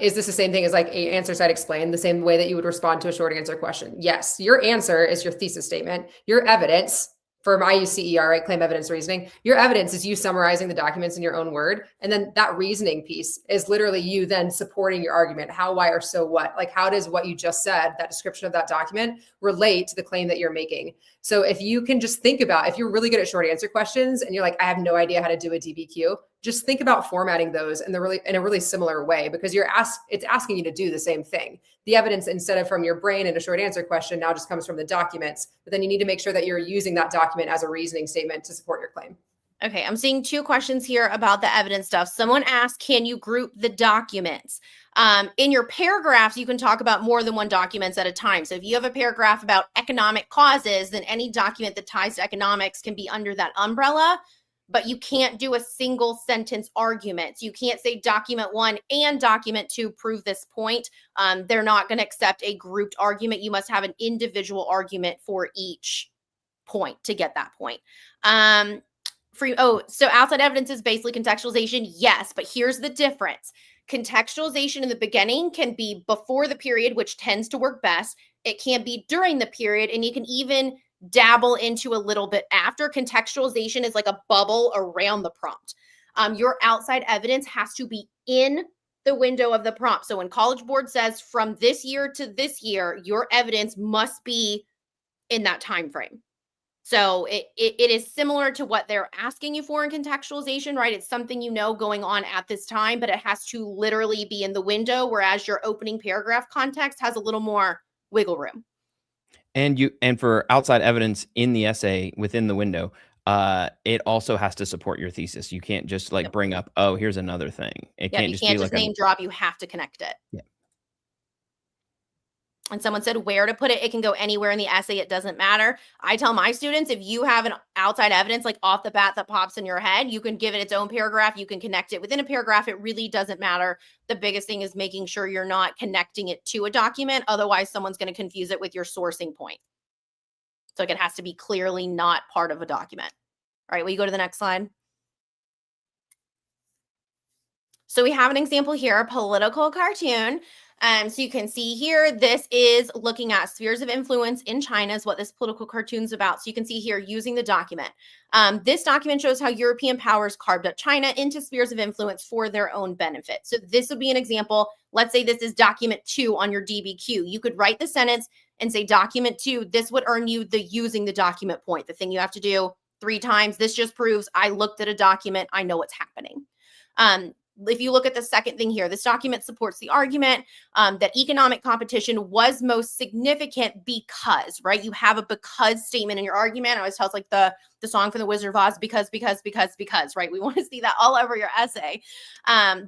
is this the same thing as like a answer side explained, the same way that you would respond to a short answer question? Yes, your answer is your thesis statement. Your evidence, for my CER, right, claim evidence reasoning, your evidence is you summarizing the documents in your own word. And then that reasoning piece is literally you then supporting your argument. How, why, or so what? Like, how does what you just said, that description of that document, relate to the claim that you're making? So if you can just think about, if you're really good at short answer questions and you're like, I have no idea how to do a DBQ, just think about formatting those in a really similar way, because it's asking you to do the same thing. The evidence, instead of from your brain in a short answer question, now just comes from the documents, but then you need to make sure that you're using that document as a reasoning statement to support your claim. Okay, I'm seeing 2 questions here about the evidence stuff. Someone asked, can you group the documents? In your paragraphs, you can talk about more than 1 document at a time. So if you have a paragraph about economic causes, then any document that ties to economics can be under that umbrella, but you can't do a single sentence argument. So you can't say document 1 and document 2 prove this point. They're not going to accept a grouped argument. You must have an individual argument for each point to get that point. So outside evidence is basically contextualization. Yes, but here's the difference. Contextualization in the beginning can be before the period, which tends to work best. It can be during the period, and you can even dabble into a little bit after. Contextualization is like a bubble around the prompt. Your outside evidence has to be in the the window of the prompt. So when College Board says from this year to this year, your evidence must be in that time frame. So it is similar to what they're asking you for in contextualization, right? It's something you know going on at this time, but it has to literally be in the window, whereas your opening paragraph context has a little more wiggle room. And for outside evidence in the essay within the window, it also has to support your thesis. You can't just like bring up, oh, here's another thing. It can't You just can't be just like name drop. You have to connect it. Yeah. And someone said where to put it. It can go anywhere in the essay. It doesn't matter. I tell my students, if you have an outside evidence like off the bat that pops in your head, you can give it its own paragraph. You can connect it within a paragraph. It really doesn't matter. The biggest thing is making sure you're not connecting it to a document. Otherwise, someone's going to confuse it with your sourcing point. So it has to be clearly not part of a document. All right, will you go to the next slide? So we have an example here, a political cartoon. So you can see here, this is looking at spheres of influence in China is what this political cartoon is about. So you can see here using the document. This document shows how European powers carved up China into spheres of influence for their own benefit. So this would be an example. Let's say this is document 2 on your DBQ. You could write the sentence and say document 2. This would earn you the using the document point, the thing you have to do 3 times. This just proves I looked at a document. I know what's happening. If you look at the second thing here, this document supports the argument that economic competition was most significant because, right? You have a because statement in your argument. I always tell it's like the song from the Wizard of Oz, because, right? We want to see that all over your essay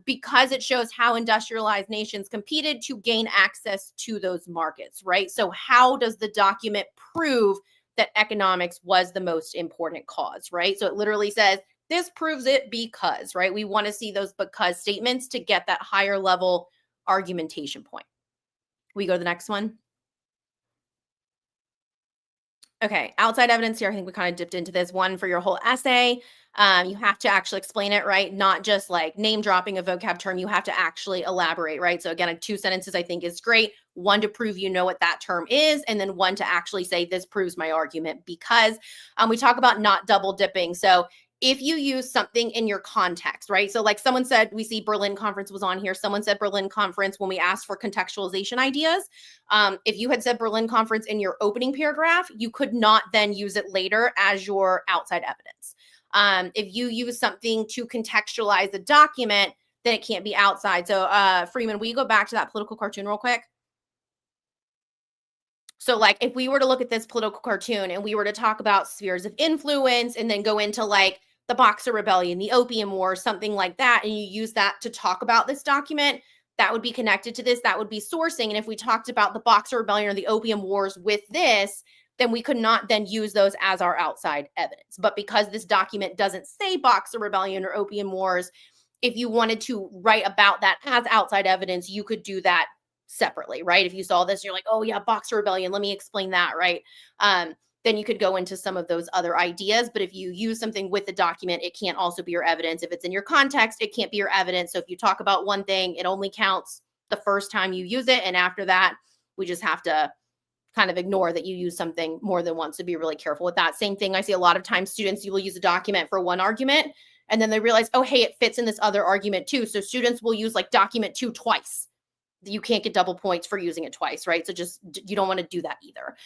because it shows how industrialized nations competed to gain access to those markets, right? So how does the document prove that economics was the most important cause, right? So it literally says, this proves it because, right? We want to see those because statements to get that higher level argumentation point. We go to the next one. Okay, outside evidence here. I think we kind of dipped into this one for your whole essay. You have to actually explain it, right? Not just like name dropping a vocab term. You have to actually elaborate, right? So again, 2 sentences I think is great. 1 to prove you know what that term is, and then 1 to actually say this proves my argument because we talk about not double dipping. So if you use something in your context, right? So like someone said, we see Berlin Conference was on here. Someone said Berlin Conference when we asked for contextualization ideas. If you had said Berlin Conference in your opening paragraph, you could not then use it later as your outside evidence. If you use something to contextualize the document, then it can't be outside. So Freeman, will you go back to that political cartoon real quick? So like if we were to look at this political cartoon and we were to talk about spheres of influence and then go into like the Boxer Rebellion, the Opium War, something like that, and you use that to talk about this document, that would be connected to this, that would be sourcing. And if we talked about the Boxer Rebellion or the Opium Wars with this, then we could not then use those as our outside evidence. But because this document doesn't say Boxer Rebellion or Opium Wars, if you wanted to write about that as outside evidence, you could do that separately, right? If you saw this, you're like, oh yeah, Boxer Rebellion, let me explain that, right? Then you could go into some of those other ideas. But if you use something with the document, it can't also be your evidence. If it's in your context, it can't be your evidence. So if you talk about one thing, it only counts the first time you use it. And after that, we just have to kind of ignore that you use something more than once. So be really careful with that. Same thing. I see a lot of times students, you will use a document for one argument and then they realize, oh, hey, it fits in this other argument too. So students will use like document 2 twice. You can't get double points for using it twice, right? So just, you don't want to do that either.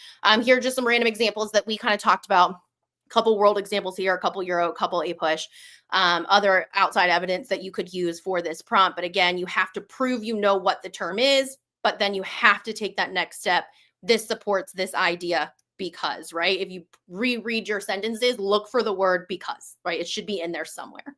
Here are just some random examples that we kind of talked about. A couple world examples here, a couple Euro, a couple APUSH, other outside evidence that you could use for this prompt. But again, you have to prove you know what the term is, but then you have to take that next step. This supports this idea because, right? If you reread your sentences, look for the word because, right? It should be in there somewhere.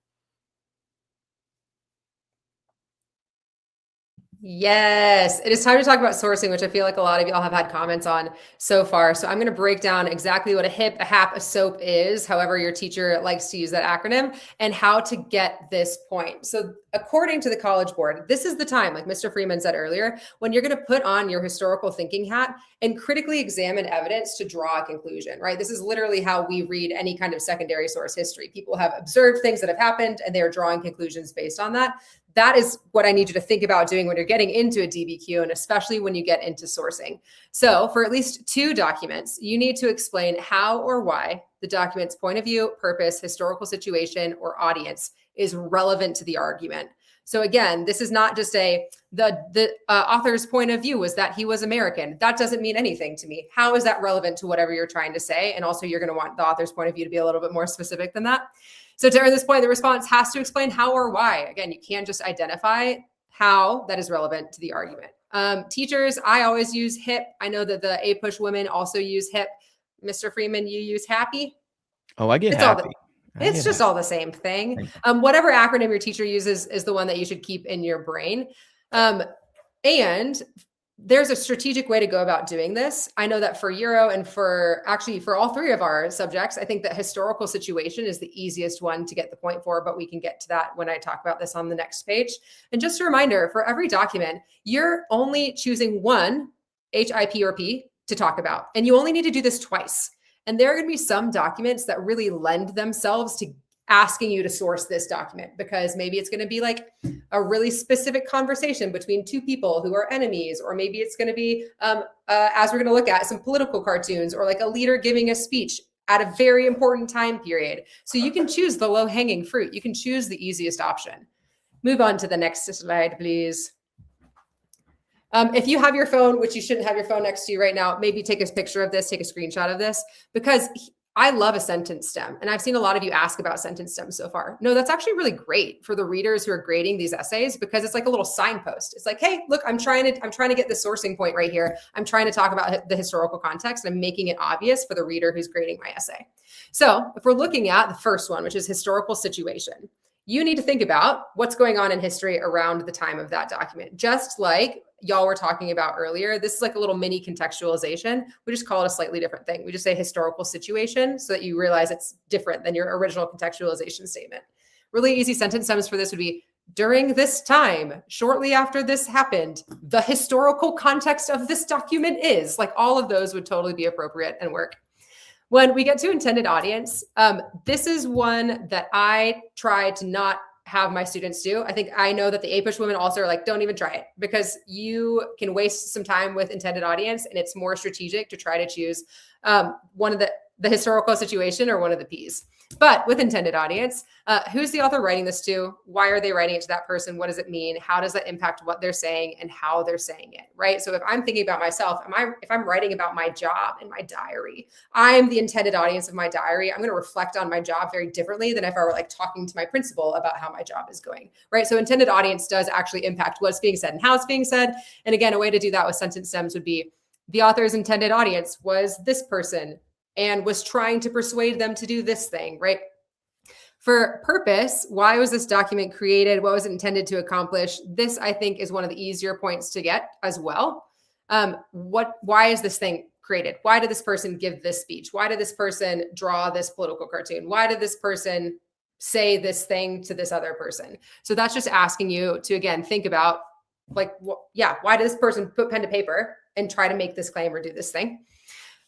Yes, it is time to talk about sourcing, which I feel like a lot of y'all have had comments on so far. So I'm going to break down exactly what a HIPP, a HAP, a SOAP is, however your teacher likes to use that acronym, and how to get this point. So according to the College Board, this is the time, like Mr. Freeman said earlier, when you're going to put on your historical thinking hat and critically examine evidence to draw a conclusion, right? This is literally how we read any kind of secondary source history. People have observed things that have happened and they're drawing conclusions based on that. That is what I need you to think about doing when you're getting into a DBQ, and especially when you get into sourcing. So for at least 2 documents, you need to explain how or why the document's point of view, purpose, historical situation, or audience is relevant to the argument. So again, this is not just the author's point of view was that he was American. That doesn't mean anything to me. How is that relevant to whatever you're trying to say? And also you're going to want the author's point of view to be a little bit more specific than that. So to earn this point, the response has to explain how or why. Again, you can't just identify how that is relevant to the argument. Teachers, I always use HIPP. I know that the APUSH women also use HIPP. Mr. Freeman, you use HAPPY? Oh, I get happy. It's just all the same thing. Whatever acronym your teacher uses is the one that you should keep in your brain. And there's a strategic way to go about doing this. I know that for Euro and for all three of our subjects, I think that historical situation is the easiest one to get the point for, but we can get to that when I talk about this on the next page. And just a reminder, for every document, you're only choosing one HIP or P to talk about, and you only need to do this twice. And there are going to be some documents that really lend themselves to asking you to source this document, because maybe it's going to be like a really specific conversation between two people who are enemies, or maybe it's going to be, as we're going to look at, some political cartoons, or like a leader giving a speech at a very important time period. So you can choose the low-hanging fruit. You can choose the easiest option. Move on to the next slide, please. If you have your phone, which you shouldn't have your phone next to you right now, maybe take a picture of this, take a screenshot of this, because I love a sentence stem. And I've seen a lot of you ask about sentence stems so far. No, that's actually really great for the readers who are grading these essays, because it's like a little signpost. It's like, hey, look, I'm trying to get the sourcing point right here. I'm trying to talk about the historical context, and I'm making it obvious for the reader who's grading my essay. So if we're looking at the first one, which is historical situation, you need to think about what's going on in history around the time of that document. Just like y'all were talking about earlier, this is like a little mini contextualization. We just call it a slightly different thing. We just say historical situation so that you realize it's different than your original contextualization statement. Really easy sentence stems for this would be, during this time, shortly after this happened, the historical context of this document is, like, all of those would totally be appropriate and work. When we get to intended audience, this is one that I try to not have my students do. I know that the APUSH women also are like, don't even try it, because you can waste some time with intended audience, and it's more strategic to try to choose one of the historical situation or one of the P's. But with intended audience, who's the author writing this to? Why are they writing it to that person? What does it mean? How does that impact what they're saying and how they're saying it, right? So if I'm thinking about myself, if I'm writing about my job in my diary, I'm the intended audience of my diary. I'm going to reflect on my job very differently than if I were like talking to my principal about how my job is going, right? So intended audience does actually impact what's being said and how it's being said. And again, a way to do that with sentence stems would be, the author's intended audience was this person and was trying to persuade them to do this thing, right? For purpose, why was this document created? What was it intended to accomplish? This, I think, is one of the easier points to get as well. Why is this thing created? Why did this person give this speech? Why did this person draw this political cartoon? Why did this person say this thing to this other person? So that's just asking you to, again, think about, like, why did this person put pen to paper and try to make this claim or do this thing?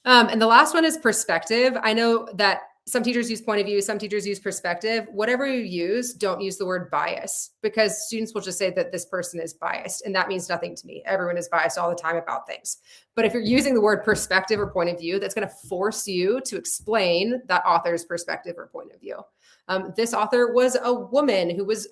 And the last one is perspective. I know that some teachers use point of view, some teachers use perspective. Whatever you use, don't use the word bias, because students will just say that this person is biased, and that means nothing to me. Everyone is biased all the time about things. But if you're using the word perspective or point of view, that's going to force you to explain that author's perspective or point of view. This author was a woman who was,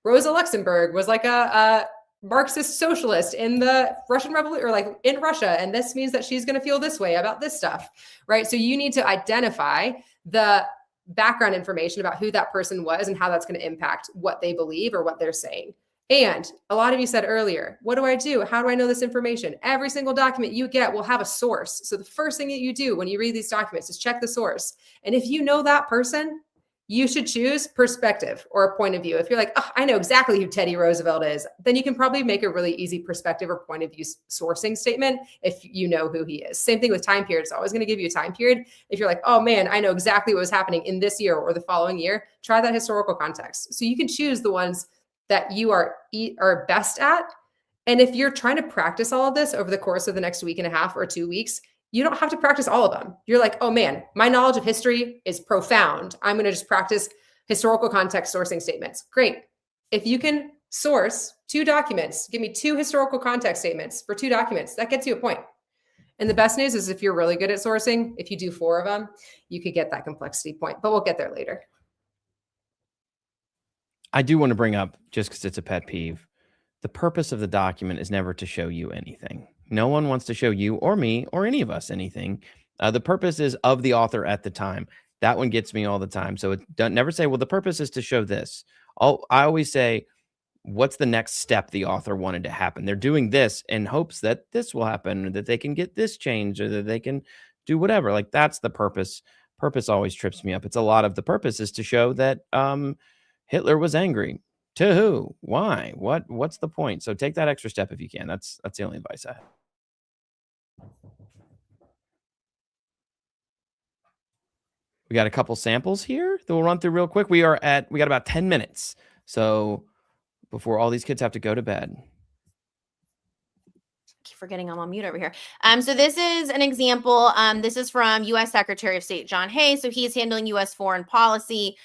Rosa Luxemburg was like a Marxist socialist in the Russian Revolution, or like in Russia. And this means that she's going to feel this way about this stuff, right? So you need to identify the background information about who that person was and how that's going to impact what they believe or what they're saying. And a lot of you said earlier, what do I do? How do I know this information? Every single document you get will have a source. So the first thing that you do when you read these documents is check the source. And if you know that person, you should choose perspective or a point of view. If you're like, oh, I know exactly who Teddy Roosevelt is, then you can probably make a really easy perspective or point of view sourcing statement if you know who he is. Same thing with time period. It's always going to give you a time period. If you're like, oh man, I know exactly what was happening in this year or the following year, try that historical context. So you can choose the ones that you are best at. And if you're trying to practice all of this over the course of the next week and a half or 2 weeks, you don't have to practice all of them. You're like, oh man, my knowledge of history is profound. I'm going to just practice historical context sourcing statements. Great. If you can source 2 documents, give me 2 historical context statements for 2 documents, that gets you a point. And the best news is if you're really good at sourcing, if you do 4 of them, you could get that complexity point, but we'll get there later. I do want to bring up, just because it's a pet peeve, the purpose of the document is never to show you anything. No one wants to show you or me or any of us anything. The purpose is of the author at the time. That one gets me all the time. So never say, well, the purpose is to show this. I always say, what's the next step the author wanted to happen? They're doing this in hopes that this will happen, or that they can get this changed, or that they can do whatever. Like, that's the purpose. Purpose always trips me up. It's a lot of the purpose is to show that Hitler was angry. To who? Why? What's the point? So take that extra step if you can. That's the only advice I have. We got a couple samples here that we'll run through real quick. We got about 10 minutes. So before all these kids have to go to bed. Keep forgetting I'm on mute over here. So this is an example. This is from U.S. Secretary of State John Hayes. So he's handling U.S. foreign policy.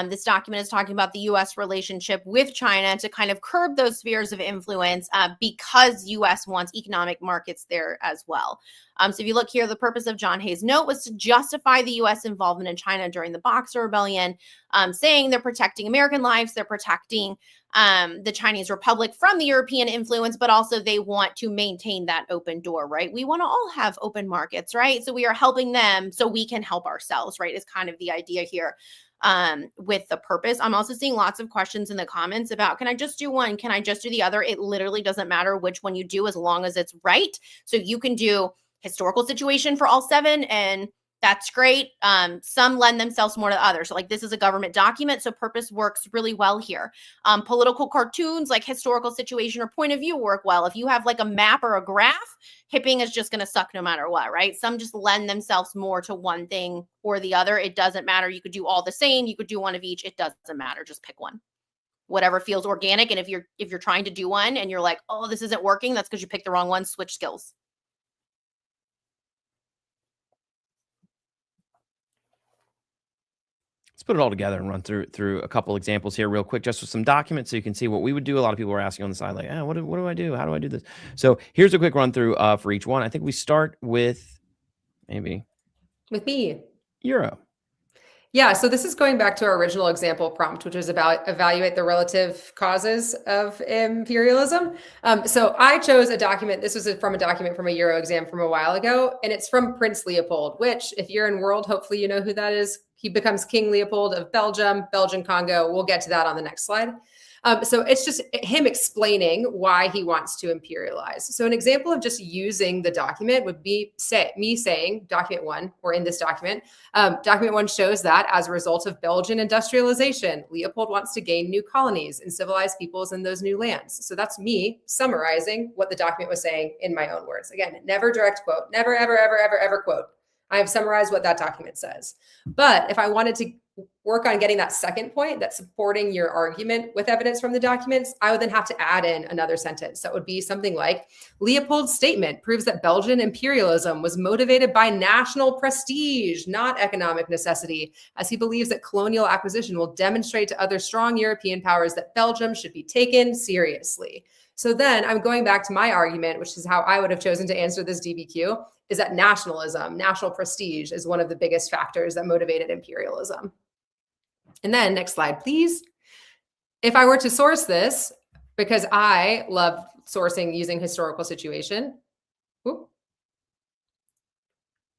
This document is talking about the U.S. relationship with China to kind of curb those spheres of influence because U.S. wants economic markets there as well. So if you look here, the purpose of John Hayes' note was to justify the U.S. involvement in China during the Boxer Rebellion, saying they're protecting American lives, they're protecting the Chinese Republic from the European influence, but also they want to maintain that open door, right? We want to all have open markets, right? So we are helping them so we can help ourselves, right? Is kind of the idea here with the purpose. I'm also seeing lots of questions in the comments about, can I just do one? Can I just do the other? It literally doesn't matter which one you do as long as it's right. So you can do historical situation for all 7, and that's great. Some lend themselves more to others. So like this is a government document, so purpose works really well here. Political cartoons like historical situation or point of view work well. If you have like a map or a graph, hipping is just going to suck no matter what, right? Some just lend themselves more to one thing or the other. It doesn't matter. You could do all the same. You could do one of each. It doesn't matter. Just pick one. Whatever feels organic. And if you're trying to do one and you're like, oh, this isn't working, that's because you picked the wrong one. Switch skills. Let's put it all together and run through a couple examples here real quick, just with some documents so you can see what we would do. A lot of people were asking on the side, like, what do I do? How do I do this? So here's a quick run through for each one. I think we start with with me. Euro. Yeah, so this is going back to our original example prompt, which was about evaluate the relative causes of imperialism. So I chose a document. This was from a document from a Euro exam from a while ago, and it's from Prince Leopold, which if you're in world, hopefully you know who that is. He becomes King Leopold of Belgium, Belgian Congo. We'll get to that on the next slide. So it's just him explaining why he wants to imperialize. So an example of just using the document would be me saying document 1, or in this document, document 1 shows that as a result of Belgian industrialization, Leopold wants to gain new colonies and civilize peoples in those new lands. So that's me summarizing what the document was saying in my own words. Again, never direct quote, never, ever, ever, ever, ever quote. I have summarized what that document says. But if I wanted to work on getting that second point, that's supporting your argument with evidence from the documents, I would then have to add in another sentence. That would be something like, Leopold's statement proves that Belgian imperialism was motivated by national prestige, not economic necessity, as he believes that colonial acquisition will demonstrate to other strong European powers that Belgium should be taken seriously. So then I'm going back to my argument, which is how I would have chosen to answer this DBQ, is that nationalism, national prestige, is one of the biggest factors that motivated imperialism. And then next slide, please. If I were to source this, because I love sourcing using historical situation. Whoop.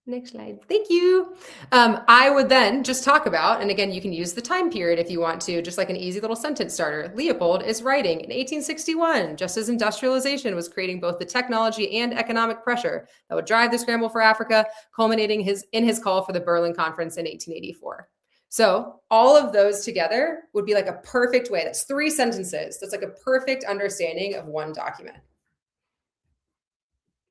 Next slide. Thank you. I would then just talk about, and again, you can use the time period if you want to, just like an easy little sentence starter. Leopold is writing in 1861, just as industrialization was creating both the technology and economic pressure that would drive the scramble for Africa, culminating in his call for the Berlin Conference in 1884. So all of those together would be like a perfect way. That's 3 sentences. That's like a perfect understanding of one document.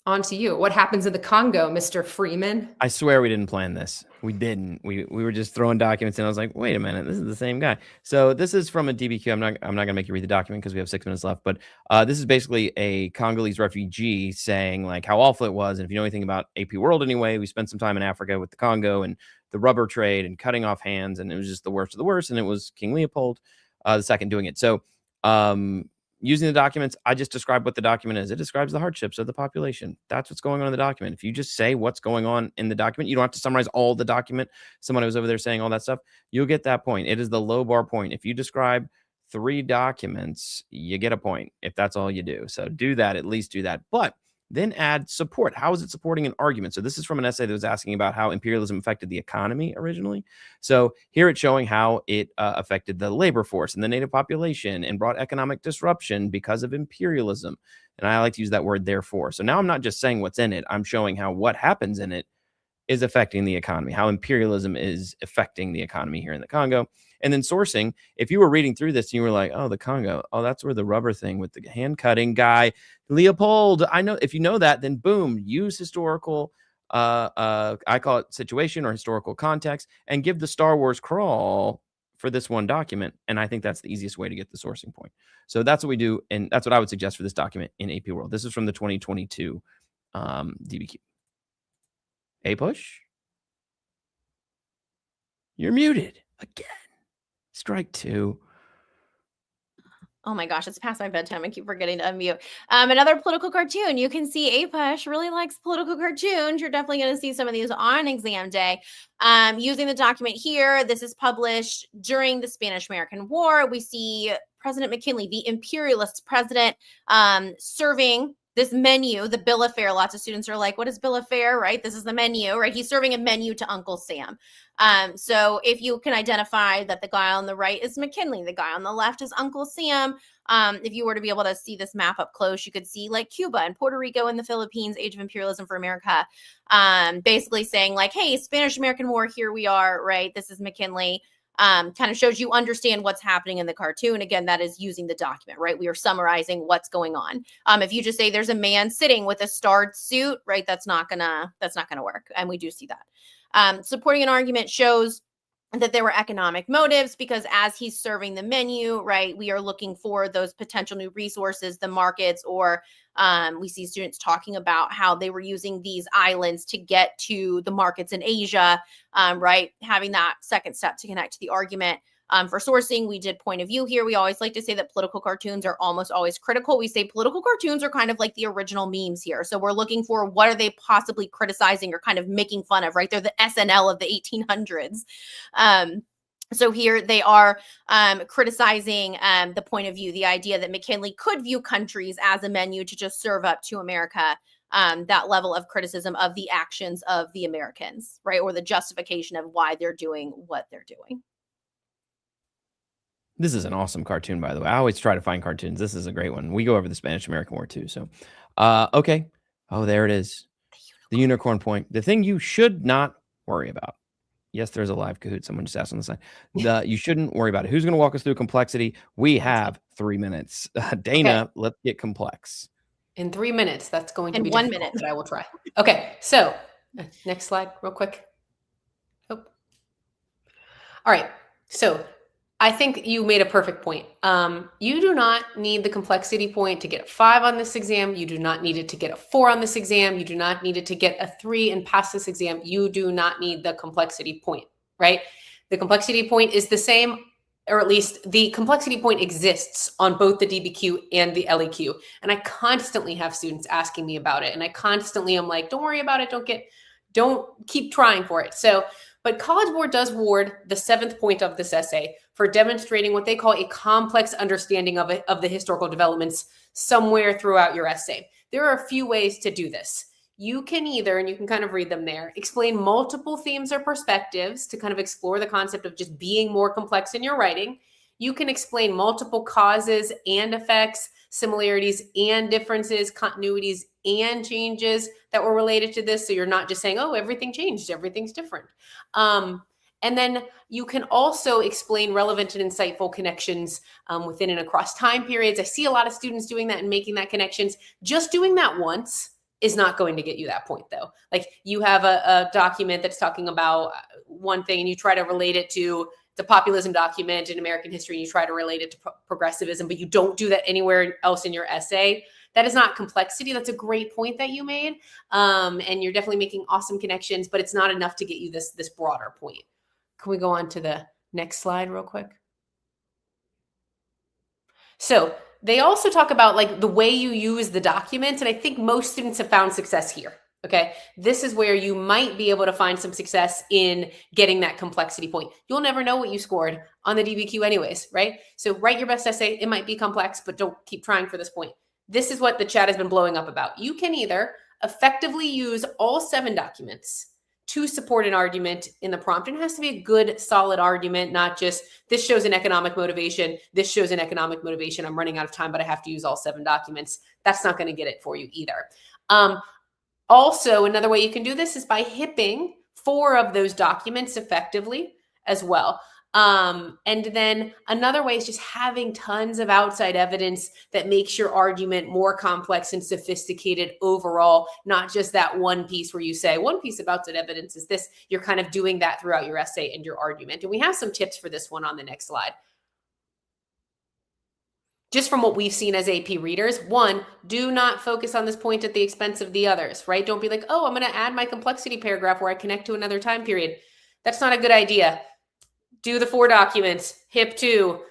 On to you. What happens in the Congo, Mr. Freeman? I swear we didn't plan this. We didn't. We were just throwing documents in. I was like, wait a minute, this is the same guy. So this is from a DBQ. I'm not gonna make you read the document because we have 6 minutes left. But this is basically a Congolese refugee saying like how awful it was. And if you know anything about AP World anyway, we spent some time in Africa with the Congo and the rubber trade and cutting off hands, and it was just the worst of the worst. And it was King Leopold II doing it. So using the documents, I just described what the document is. It describes the hardships of the population. That's what's going on in the document. If you just say what's going on in the document, you don't have to summarize all the document. Someone was over there saying all that stuff. You'll get that point. It is the low bar point. If you describe 3 documents, you get a point if that's all you do. So do that, at least do that. But then add support. How is it supporting an argument? So this is from an essay that was asking about how imperialism affected the economy originally. So here it's showing how it affected the labor force and the native population and brought economic disruption because of imperialism. And I like to use that word therefore. So now I'm not just saying what's in it. I'm showing how what happens in it is affecting the economy, how imperialism is affecting the economy here in the Congo. And then sourcing, if you were reading through this and you were like, oh, the Congo, oh, that's where the rubber thing with the hand cutting guy, Leopold, I know, if you know that, then boom, use historical, I call it situation or historical context, and give the Star Wars crawl for this one document. And I think that's the easiest way to get the sourcing point. So that's what we do. And that's what I would suggest for this document in AP World. This is from the 2022 DBQ. A push. You're muted again. Strike 2. Oh my gosh, it's past my bedtime. I keep forgetting to unmute. Another political cartoon. You can see APUSH really likes political cartoons. You're definitely going to see some of these on exam day. Using the document here, this is published during the Spanish-American War. We see President McKinley, the imperialist president, serving this menu, the bill of fare. Lots of students are like, what is bill of fare, right? This is the menu, right? He's serving a menu to Uncle Sam. So if you can identify that the guy on the right is McKinley, the guy on the left is Uncle Sam. If you were to be able to see this map up close, you could see like Cuba and Puerto Rico and the Philippines, Age of Imperialism for America, basically saying like, hey, Spanish-American War, here we are, right? This is McKinley. Kind of shows you understand what's happening in the cartoon. Again, that is using the document, right? We are summarizing what's going on. If you just say there's a man sitting with a starred suit, right? That's not gonna work. And we do see that. Supporting an argument shows that there were economic motives because as he's serving the menu, right, we are looking for those potential new resources, the markets, or we see students talking about how they were using these islands to get to the markets in Asia, right, having that second step to connect to the argument. For sourcing, we did point of view here. We always like to say that political cartoons are almost always critical. We say political cartoons are kind of like the original memes here. So we're looking for what are they possibly criticizing or kind of making fun of, right? They're the SNL of the 1800s. So here they are criticizing the point of view, the idea that McKinley could view countries as a menu to just serve up to America. That level of criticism of the actions of the Americans, right? Or the justification of why they're doing what they're doing. This is an awesome cartoon, by the way. I always try to find cartoons. This is a great one. We go over the Spanish-American War too. So, okay. Oh, there it is. The unicorn point. The thing you should not worry about. Yes, there's a live Kahoot. Someone just asked on the side. You shouldn't worry about it. Who's going to walk us through complexity? We have 3 minutes. Dana, okay. Let's get complex. In 3 minutes, that's going to be 1 minute. But I will try. Okay, so next slide real quick. Oh. All right, so I think you made a perfect point. You do not need the complexity point to get a 5 on this exam. You do not need it to get a 4 on this exam. You do not need it to get a 3 and pass this exam. You do not need the complexity point, right? The complexity point is the same, or at least the complexity point exists on both the DBQ and the LEQ. And I constantly have students asking me about it. And I constantly am like, don't worry about it. Don't keep trying for it. So, but College Board does award the 7th point of this essay for demonstrating what they call a complex understanding of the historical developments somewhere throughout your essay. There are a few ways to do this. You can either, and you can kind of read them there, explain multiple themes or perspectives to kind of explore the concept of just being more complex in your writing. You can explain multiple causes and effects, similarities and differences, continuities and changes that were related to this. So you're not just saying, oh, everything changed, everything's different. And then you can also explain relevant and insightful connections within and across time periods. I see a lot of students doing that and making that connections. Just doing that once is not going to get you that point, though. Like you have a document that's talking about one thing and you try to relate it to the populism document in American history, and you try to relate it to progressivism, but you don't do that anywhere else in your essay. That is not complexity. That's a great point that you made. And you're definitely making awesome connections, but it's not enough to get you this broader point. Can we go on to the next slide real quick? So they also talk about like the way you use the documents. And I think most students have found success here. Okay, this is where you might be able to find some success in getting that complexity point. You'll never know what you scored on the DBQ anyways, right? So write your best essay. It might be complex, but don't keep trying for this point. This is what the chat has been blowing up about. You can either effectively use all 7 documents to support an argument in the prompt. And it has to be a good, solid argument, not just this shows an economic motivation, this shows an economic motivation. I'm running out of time, but I have to use all 7 documents. That's not going to get it for you either. Also, another way you can do this is by HIPPing 4 of those documents effectively as well. And then another way is just having tons of outside evidence that makes your argument more complex and sophisticated overall, not just that one piece where you say one piece of outside evidence is this. You're kind of doing that throughout your essay and your argument. And we have some tips for this one on the next slide. Just from what we've seen as AP readers, 1, do not focus on this point at the expense of the others, right? Don't be like, oh, I'm going to add my complexity paragraph where I connect to another time period. That's not a good idea. Do the 4 documents, HIPP 2,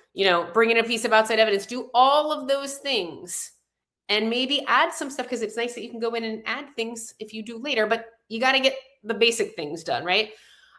bring in a piece of outside evidence, do all of those things and maybe add some stuff because it's nice that you can go in and add things if you do later, but you got to get the basic things done, right?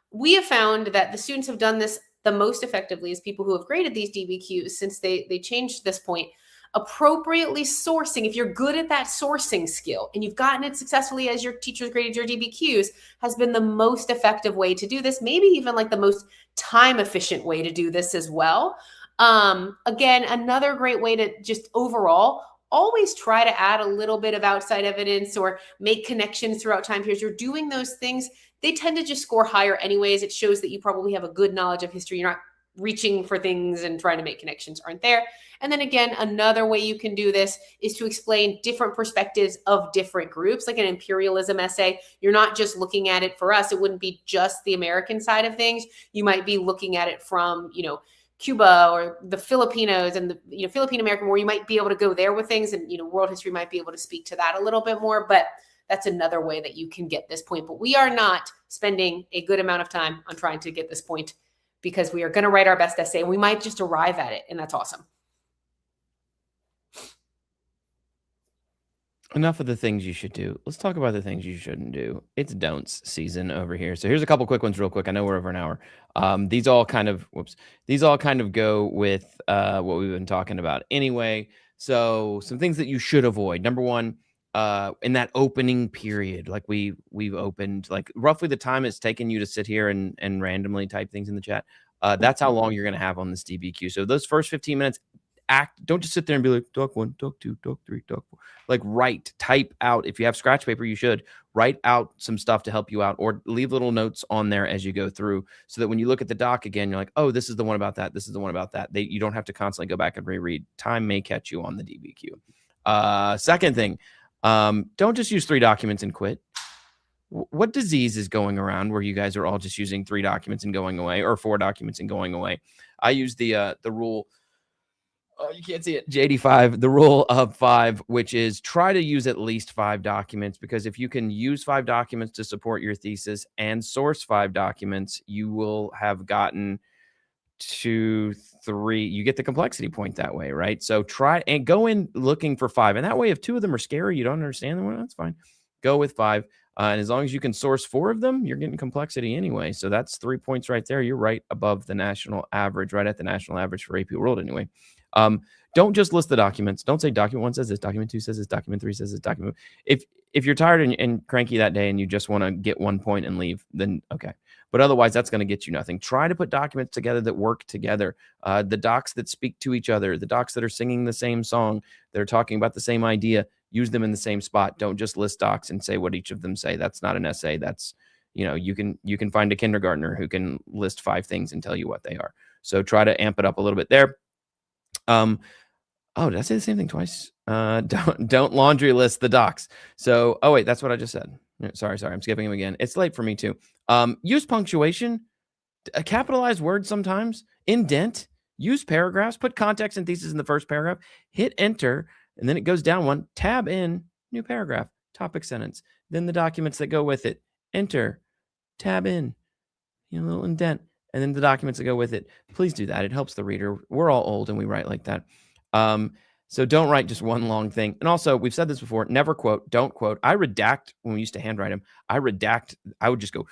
We have found that the students have done this the most effectively is people who have graded these DBQs since they changed this point. Appropriately sourcing, if you're good at that sourcing skill and you've gotten it successfully as your teachers graded your DBQs, has been the most effective way to do this, maybe even like the most time efficient way to do this as well. Again, another great way to just overall always try to add a little bit of outside evidence or make connections throughout time periods. You're doing those things. They tend to just score higher anyways. It shows that you probably have a good knowledge of history. You're not reaching for things and trying to make connections aren't there. And then again, another way you can do this is to explain different perspectives of different groups, like an imperialism essay. You're not just looking at it for us. It wouldn't be just the American side of things. You might be looking at it from, Cuba or the Filipinos and the Philippine American War. You might be able to go there with things, and world history might be able to speak to that a little bit more. But that's another way that you can get this point. But we are not spending a good amount of time on trying to get this point because we are going to write our best essay and we might just arrive at it. And that's awesome. Enough of the things you should do. Let's talk about the things you shouldn't do. It's don'ts season over here. So here's a couple quick ones real quick. I know we're over an hour. These all kind of go with what we've been talking about anyway. So some things that you should avoid. Number 1, in that opening period, like we've opened, like roughly the time it's taken you to sit here and randomly type things in the chat. That's how long you're going to have on this DBQ. So those first 15 minutes, don't just sit there and be like, doc 1, doc 2, doc 3, doc 4. Like type out. If you have scratch paper, you should write out some stuff to help you out, or leave little notes on there as you go through, so that when you look at the doc again, you're like, oh, this is the one about that. This is the one about that. You don't have to constantly go back and reread. Time may catch you on the DBQ. Second thing, don't just use 3 documents and quit. What disease is going around where you guys are all just using 3 documents and going away, or 4 documents and going away? I use the rule. Oh, you can't see it. J85, the rule of 5, which is try to use at least 5 documents, because if you can use 5 documents to support your thesis and source 5 documents, you will have gotten to 3. You get the complexity point that way, right? So try and go in looking for 5. And that way, if 2 of them are scary, you don't understand them, well, that's fine. Go with 5. And as long as you can source 4 of them, you're getting complexity anyway. So that's 3 points right there. You're right above the national average, right at the national average for AP World anyway. Don't just list the documents. Don't say document 1 says this, document 2 says this, document 3 says this, document. If you're tired and cranky that day and you just want to get 1 point and leave, then okay. But otherwise, that's going to get you nothing. Try to put documents together that work together. The docs that speak to each other, the docs that are singing the same song, that are talking about the same idea, use them in the same spot. Don't just list docs and say what each of them say. That's not an essay. That's, you can find a kindergartner who can list 5 things and tell you what they are. So try to amp it up a little bit there. Oh, did I say the same thing twice? Don't laundry list the docs. So, oh wait, that's what I just said. Sorry. I'm skipping them again. It's late for me too. Use punctuation, capitalized words sometimes, indent, use paragraphs, put context and thesis in the first paragraph, hit enter, and then it goes down 1, tab in, new paragraph, topic sentence, then the documents that go with it, enter, tab in, a little indent, and then the documents that go with it. Please do that. It helps the reader. We're all old and we write like that. So don't write just one long thing. And also, we've said this before, never quote, don't quote. I redact when we used to handwrite them. I would just go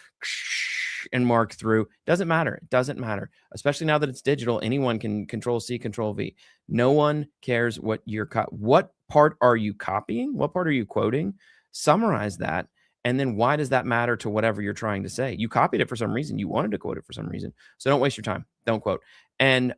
and mark through. Doesn't matter. It doesn't matter. Especially now that it's digital, anyone can Control C, Control V. No one cares what what part are you copying? What part are you quoting? Summarize that. And then why does that matter to whatever you're trying to say? You copied it for some reason. You wanted to quote it for some reason. So don't waste your time. Don't quote. And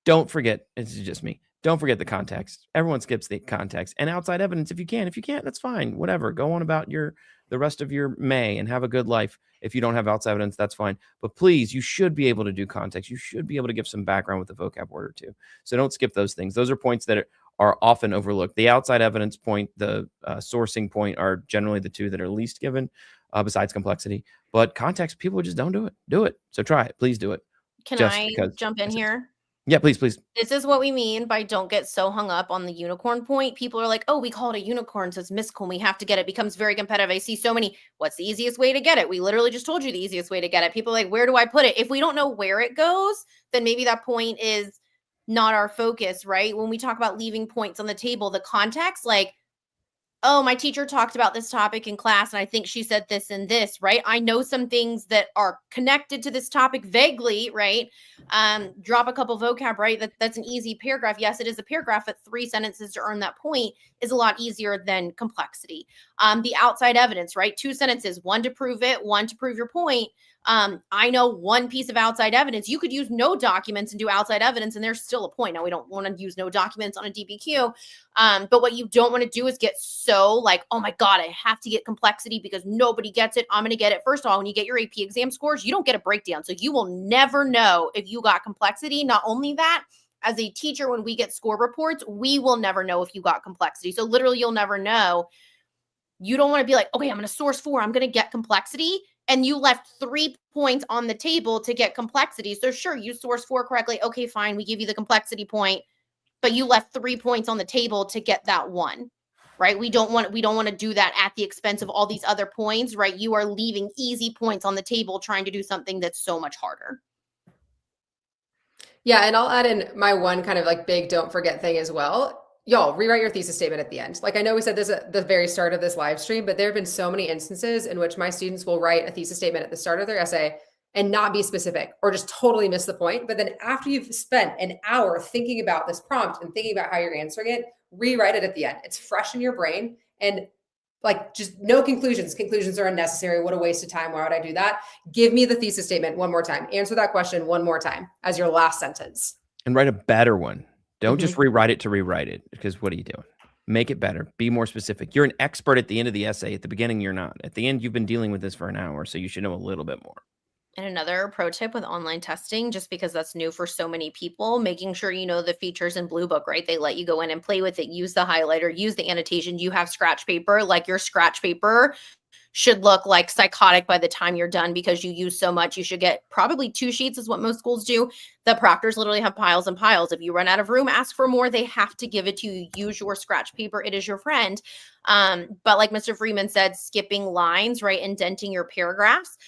don't forget, it's just me. Don't forget the context. Everyone skips the context and outside evidence if you can. If you can't, that's fine. Whatever. Go on about the rest of your May and have a good life. If you don't have outside evidence, that's fine. But please, you should be able to do context. You should be able to give some background with the vocab word or two. So don't skip those things. Those are points that are often overlooked. The outside evidence point, the sourcing point are generally the two that are least given, besides complexity. But context, people just don't do it. Do it. So try it. Please do it. Can I jump in here? Yeah, please. This is what we mean by don't get so hung up on the unicorn point. People are like, oh, we call it a unicorn, so it's mystical, and we have to get it. It becomes very competitive. I see so many, what's the easiest way to get it? We literally just told you the easiest way to get it. People are like, where do I put it? If we don't know where it goes, then maybe that point is not our focus, right? When we talk about leaving points on the table, the context, like, oh, my teacher talked about this topic in class, and I think she said this and this, right? I know some things that are connected to this topic vaguely, right? Drop a couple vocab, right? That's an easy paragraph. Yes, it is a paragraph, but 3 sentences to earn that point is a lot easier than complexity. The outside evidence, right? 2 sentences, one to prove it, one to prove your point. I know one piece of outside evidence. You could use no documents and do outside evidence, and there's still a point. Now, we don't want to use no documents on a DBQ. But what you don't want to do is get so like, oh my God, I have to get complexity because nobody gets it. I'm going to get it. First of all, when you get your AP exam scores, you don't get a breakdown. So you will never know if you got complexity. Not only that, as a teacher, when we get score reports, we will never know if you got complexity. So literally, you'll never know. You don't want to be like, okay, I'm going to source 4. I'm going to get complexity. And you left 3 points on the table to get complexity. So sure, you source 4 correctly. Okay, fine. We give you the complexity point, but you left 3 points on the table to get that one, right? We don't want to do that at the expense of all these other points, right? You are leaving easy points on the table trying to do something that's so much harder. Yeah, and I'll add in my one kind of like big don't forget thing as well. Y'all, rewrite your thesis statement at the end. Like, I know we said this at the very start of this live stream, but there have been so many instances in which my students will write a thesis statement at the start of their essay and not be specific or just totally miss the point. But then after you've spent an hour thinking about this prompt and thinking about how you're answering it, rewrite it at the end. It's fresh in your brain and like just no conclusions. Conclusions are unnecessary. What a waste of time. Why would I do that? Give me the thesis statement one more time. Answer that question one more time as your last sentence. And write a better one. Don't just rewrite it to rewrite it, because what are you doing? Make it better. Be more specific. You're an expert at the end of the essay. At the beginning, you're not. At the end, you've been dealing with this for an hour, so you should know a little bit more. And another pro tip with online testing, just because that's new for so many people, making sure you know the features in Blue Book, right? They let you go in and play with it, use the highlighter, use the annotation. You have scratch paper, like your scratch paper should look like psychotic by the time you're done because you use so much. You should get probably 2 sheets is what most schools do. The proctors literally have piles and piles. If you run out of room, ask for more. They have to give it to you. Use your scratch paper. It is your friend. But like Mr. Freeman said, skipping lines, right? Indenting your paragraphs,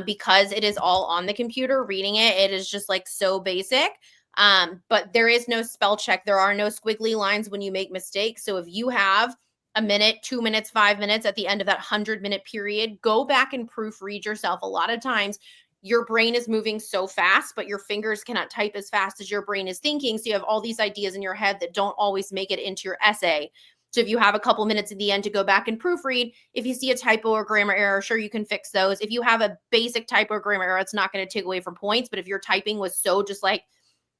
because it is all on the computer. Reading it, it is just like so basic. But there is no spell check. There are no squiggly lines when you make mistakes. So if you have a minute, 2 minutes, 5 minutes at the end of that 100-minute period, go back and proofread yourself. A lot of times your brain is moving so fast, but your fingers cannot type as fast as your brain is thinking. So you have all these ideas in your head that don't always make it into your essay. So if you have a couple minutes at the end to go back and proofread, if you see a typo or grammar error, sure, you can fix those. If you have a basic typo or grammar error, it's not going to take away from points. But if your typing was so just like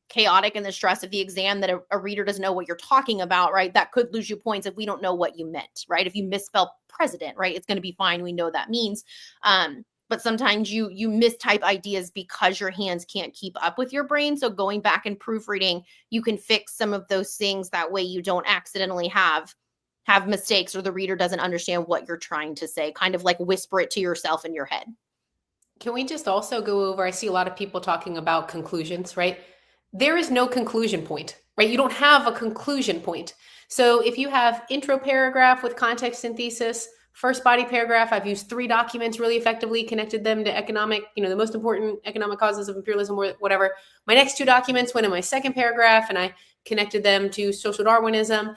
chaotic in the stress of the exam that a reader doesn't know what you're talking about, right? That could lose you points if we don't know what you meant, right? If you misspell president, right? It's going to be fine. We know that means. But sometimes you mistype ideas because your hands can't keep up with your brain. So going back and proofreading, you can fix some of those things. That way you don't accidentally have mistakes or the reader doesn't understand what you're trying to say. Kind of like whisper it to yourself in your head. Can we just also go over, I see a lot of people talking about conclusions, right? There is no conclusion point, right? You don't have a conclusion point. So if you have intro paragraph with context and thesis, first body paragraph, I've used 3 documents really effectively, connected them to economic, the most important economic causes of imperialism or whatever. My next 2 documents went in my second paragraph and I connected them to social Darwinism.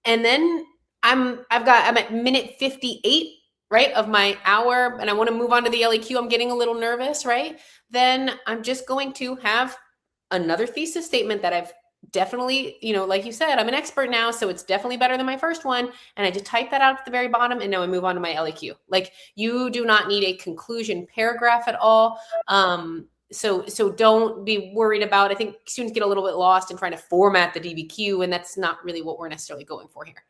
And then I'm at minute 58, right, of my hour, and I want to move on to the LEQ. I'm getting a little nervous, right? Then I'm just going to have another thesis statement that I've definitely, like you said, I'm an expert now, so it's definitely better than my first one. And I just type that out at the very bottom, and now I move on to my LEQ. Like, you do not need a conclusion paragraph at all. So don't be worried about, I think students get a little bit lost in trying to format the DBQ, and that's not really what we're necessarily going for here.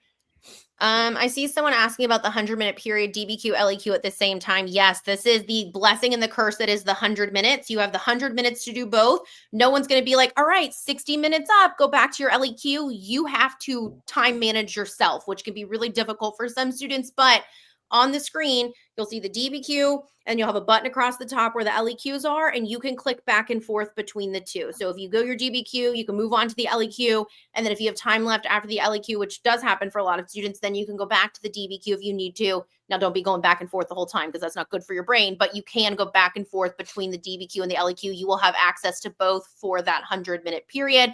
I see someone asking about the 100-minute period, DBQ, LEQ at the same time. Yes, this is the blessing and the curse that is the 100 minutes. You have the 100 minutes to do both. No one's going to be like, all right, 60 minutes up, go back to your LEQ. You have to time manage yourself, which can be really difficult for some students. But on the screen, you'll see the DBQ, and you'll have a button across the top where the LEQs are, and you can click back and forth between the two. So if you go your DBQ, you can move on to the LEQ, and then if you have time left after the LEQ, which does happen for a lot of students, then you can go back to the DBQ if you need to. Now, don't be going back and forth the whole time because that's not good for your brain, but you can go back and forth between the DBQ and the LEQ. You will have access to both for that 100-minute period,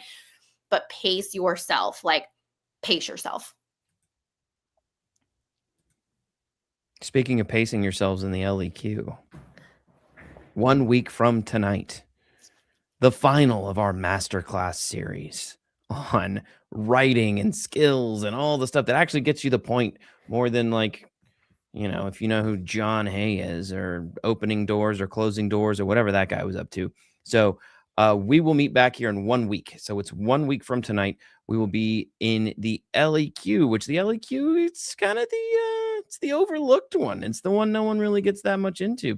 but pace yourself, like pace yourself. Speaking of pacing yourselves in the LEQ, 1 week from tonight, the final of our masterclass series on writing and skills and all the stuff that actually gets you the point more than, like, if you know who John Hay is, or opening doors or closing doors or whatever that guy was up to. So we will meet back here in 1 week. So it's 1 week from tonight. We will be in the LEQ, which the LEQ, it's kind of it's the overlooked one. It's the one no one really gets that much into.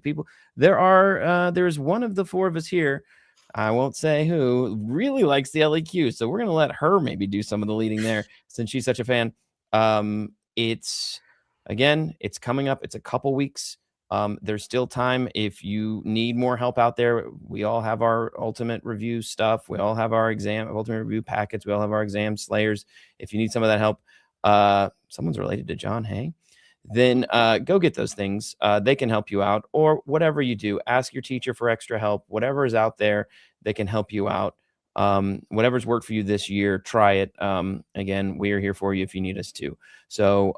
There's one of the four of us here, I won't say who, really likes the LEQ. So we're going to let her maybe do some of the leading there since she's such a fan. It's coming up. It's a couple weeks. There's still time. If you need more help out there, we all have our ultimate review stuff. We all have our ultimate review packets. We all have our exam slayers. If you need some of that help, someone's related to John Hay, then go get those things. They can help you out, or whatever you do, ask your teacher for extra help. Whatever is out there, they can help you out. Whatever's worked for you this year, try it. Again, we are here for you if you need us to. So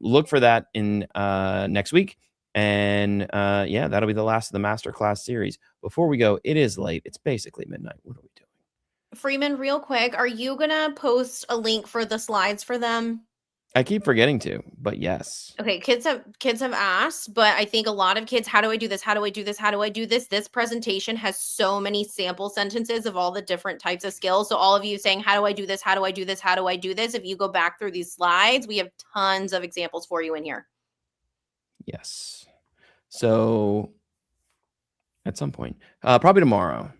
look for that in next week. And that'll be the last of the masterclass series. Before we go, it is late. It's basically midnight. What are we doing? Freeman, real quick, are you going to post a link for the slides for them? I keep forgetting to, but yes. Okay, kids have asked, but I think a lot of kids, how do I do this? How do I do this? How do I do this? This presentation has so many sample sentences of all the different types of skills. So all of you saying, how do I do this? How do I do this? How do I do this? If you go back through these slides, we have tons of examples for you in here. Yes. So at some point, probably tomorrow,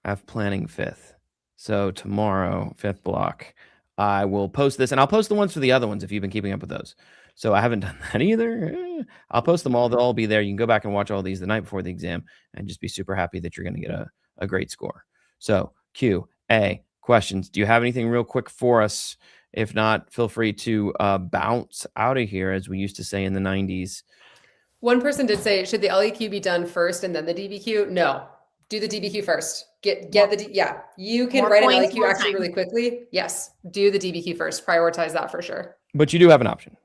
I have planning 5th. So tomorrow, 5th block, I will post this, and I'll post the ones for the other ones if you've been keeping up with those. So I haven't done that either. I'll post them all. They'll all be there. You can go back and watch all these the night before the exam and just be super happy that you're going to get a great score. So Q&A, questions. Do you have anything real quick for us? If not, feel free to bounce out of here, as we used to say in the 90s. One person did say, should the LEQ be done first and then the DBQ? No, do the DBQ first. You can write an LEQ actually really quickly. Yes, do the DBQ first. Prioritize that for sure. But you do have an option.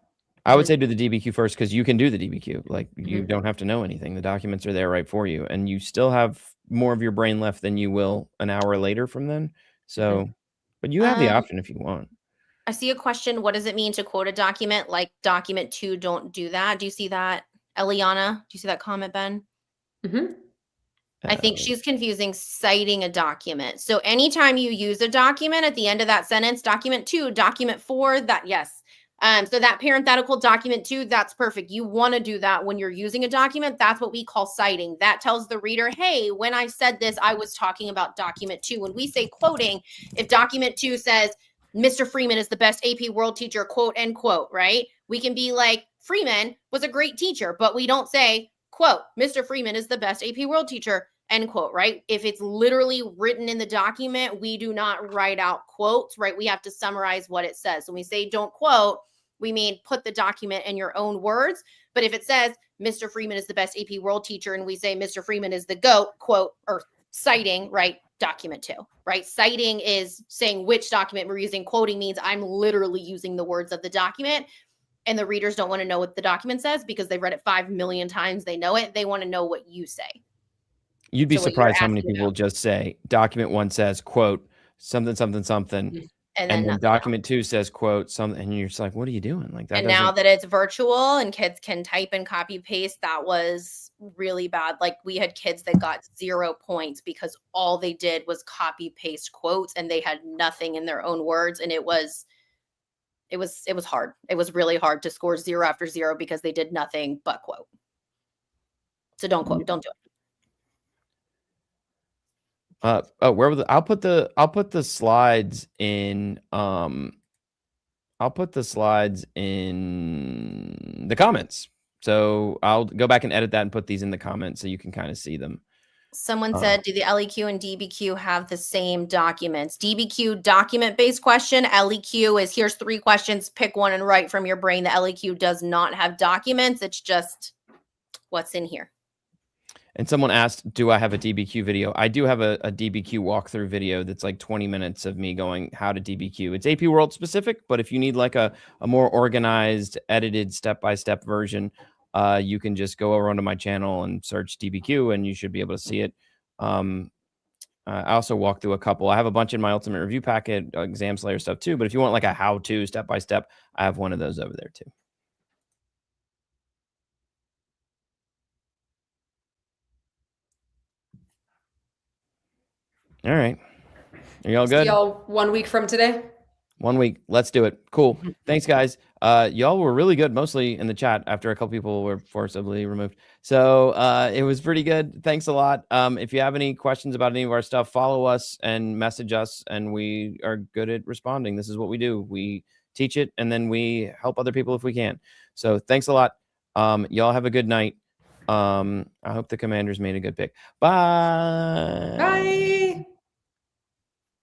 I would say do the DBQ first, because you can do the DBQ. Like, you don't have to know anything. The documents are there right for you, and you still have more of your brain left than you will an hour later from then. So, but you have the option if you want. I see a question. What does it mean to quote a document? Like document 2, don't do that. Do you see that, Eliana? Do you see that comment, Ben? Mm-hmm. I think she's confusing citing a document. So anytime you use a document at the end of that sentence, document 2, document 4, that yes. So that parenthetical document 2, that's perfect. You want to do that when you're using a document. That's what we call citing. That tells the reader, hey, when I said this, I was talking about document 2. When we say quoting, if document 2 says, Mr. Freeman is the best AP world teacher, quote, end quote, right? We can be like, Freeman was a great teacher, but we don't say, quote, Mr. Freeman is the best AP world teacher, end quote, right? If it's literally written in the document, we do not write out quotes, right? We have to summarize what it says. When we say don't quote, we mean put the document in your own words. But if it says Mr. Freeman is the best AP world teacher, and we say Mr. Freeman is the GOAT, quote, or citing, right? document 2, right? Citing is saying which document we're using. Quoting means I'm literally using the words of the document, and the readers don't want to know what the document says because they've read it 5 million times. They know it. They want to know what you say. You'd be So what you're surprised how many asking people about. just say document 1 says quote something something something, And and then nothing document 2 says quote something, and you're just like, what are you doing? Like that and doesn't. now that it's virtual and kids can type and copy paste, that was really bad. Like we had kids that got 0 points because all they did was copy paste quotes and they had nothing in their own words. And it was hard. It was really hard to score 0 after 0 because they did nothing but quote. So don't quote, don't do it. Where was I'll put the slides in I'll put the slides in the comments. So I'll go back and edit that and put these in the comments so you can kind of see them. Someone said, do the LEQ and DBQ have the same documents? DBQ document-based question. LEQ is here's 3 questions, pick one and write from your brain. The LEQ does not have documents. It's just what's in here. And someone asked, do I have a DBQ video? I do have a DBQ walkthrough video that's like 20 minutes of me going how to DBQ. It's AP World specific, but if you need like a more organized, edited step-by-step version, you can just go over onto my channel and search DBQ and you should be able to see it. I also walk through a couple. I have a bunch in my ultimate review packet, exam slayer stuff too, but if you want like a how-to step-by-step, I have one of those over there too. All right. Are y'all good? See y'all 1 week from today. 1 week. Let's do it. Cool. Thanks, guys. Y'all were really good, mostly in the chat after a couple people were forcibly removed. So it was pretty good. Thanks a lot. If you have any questions about any of our stuff, follow us and message us, and we are good at responding. This is what we do. We teach it, and then we help other people if we can. So thanks a lot. Y'all have a good night. I hope the Commanders made a good pick. Bye. Bye.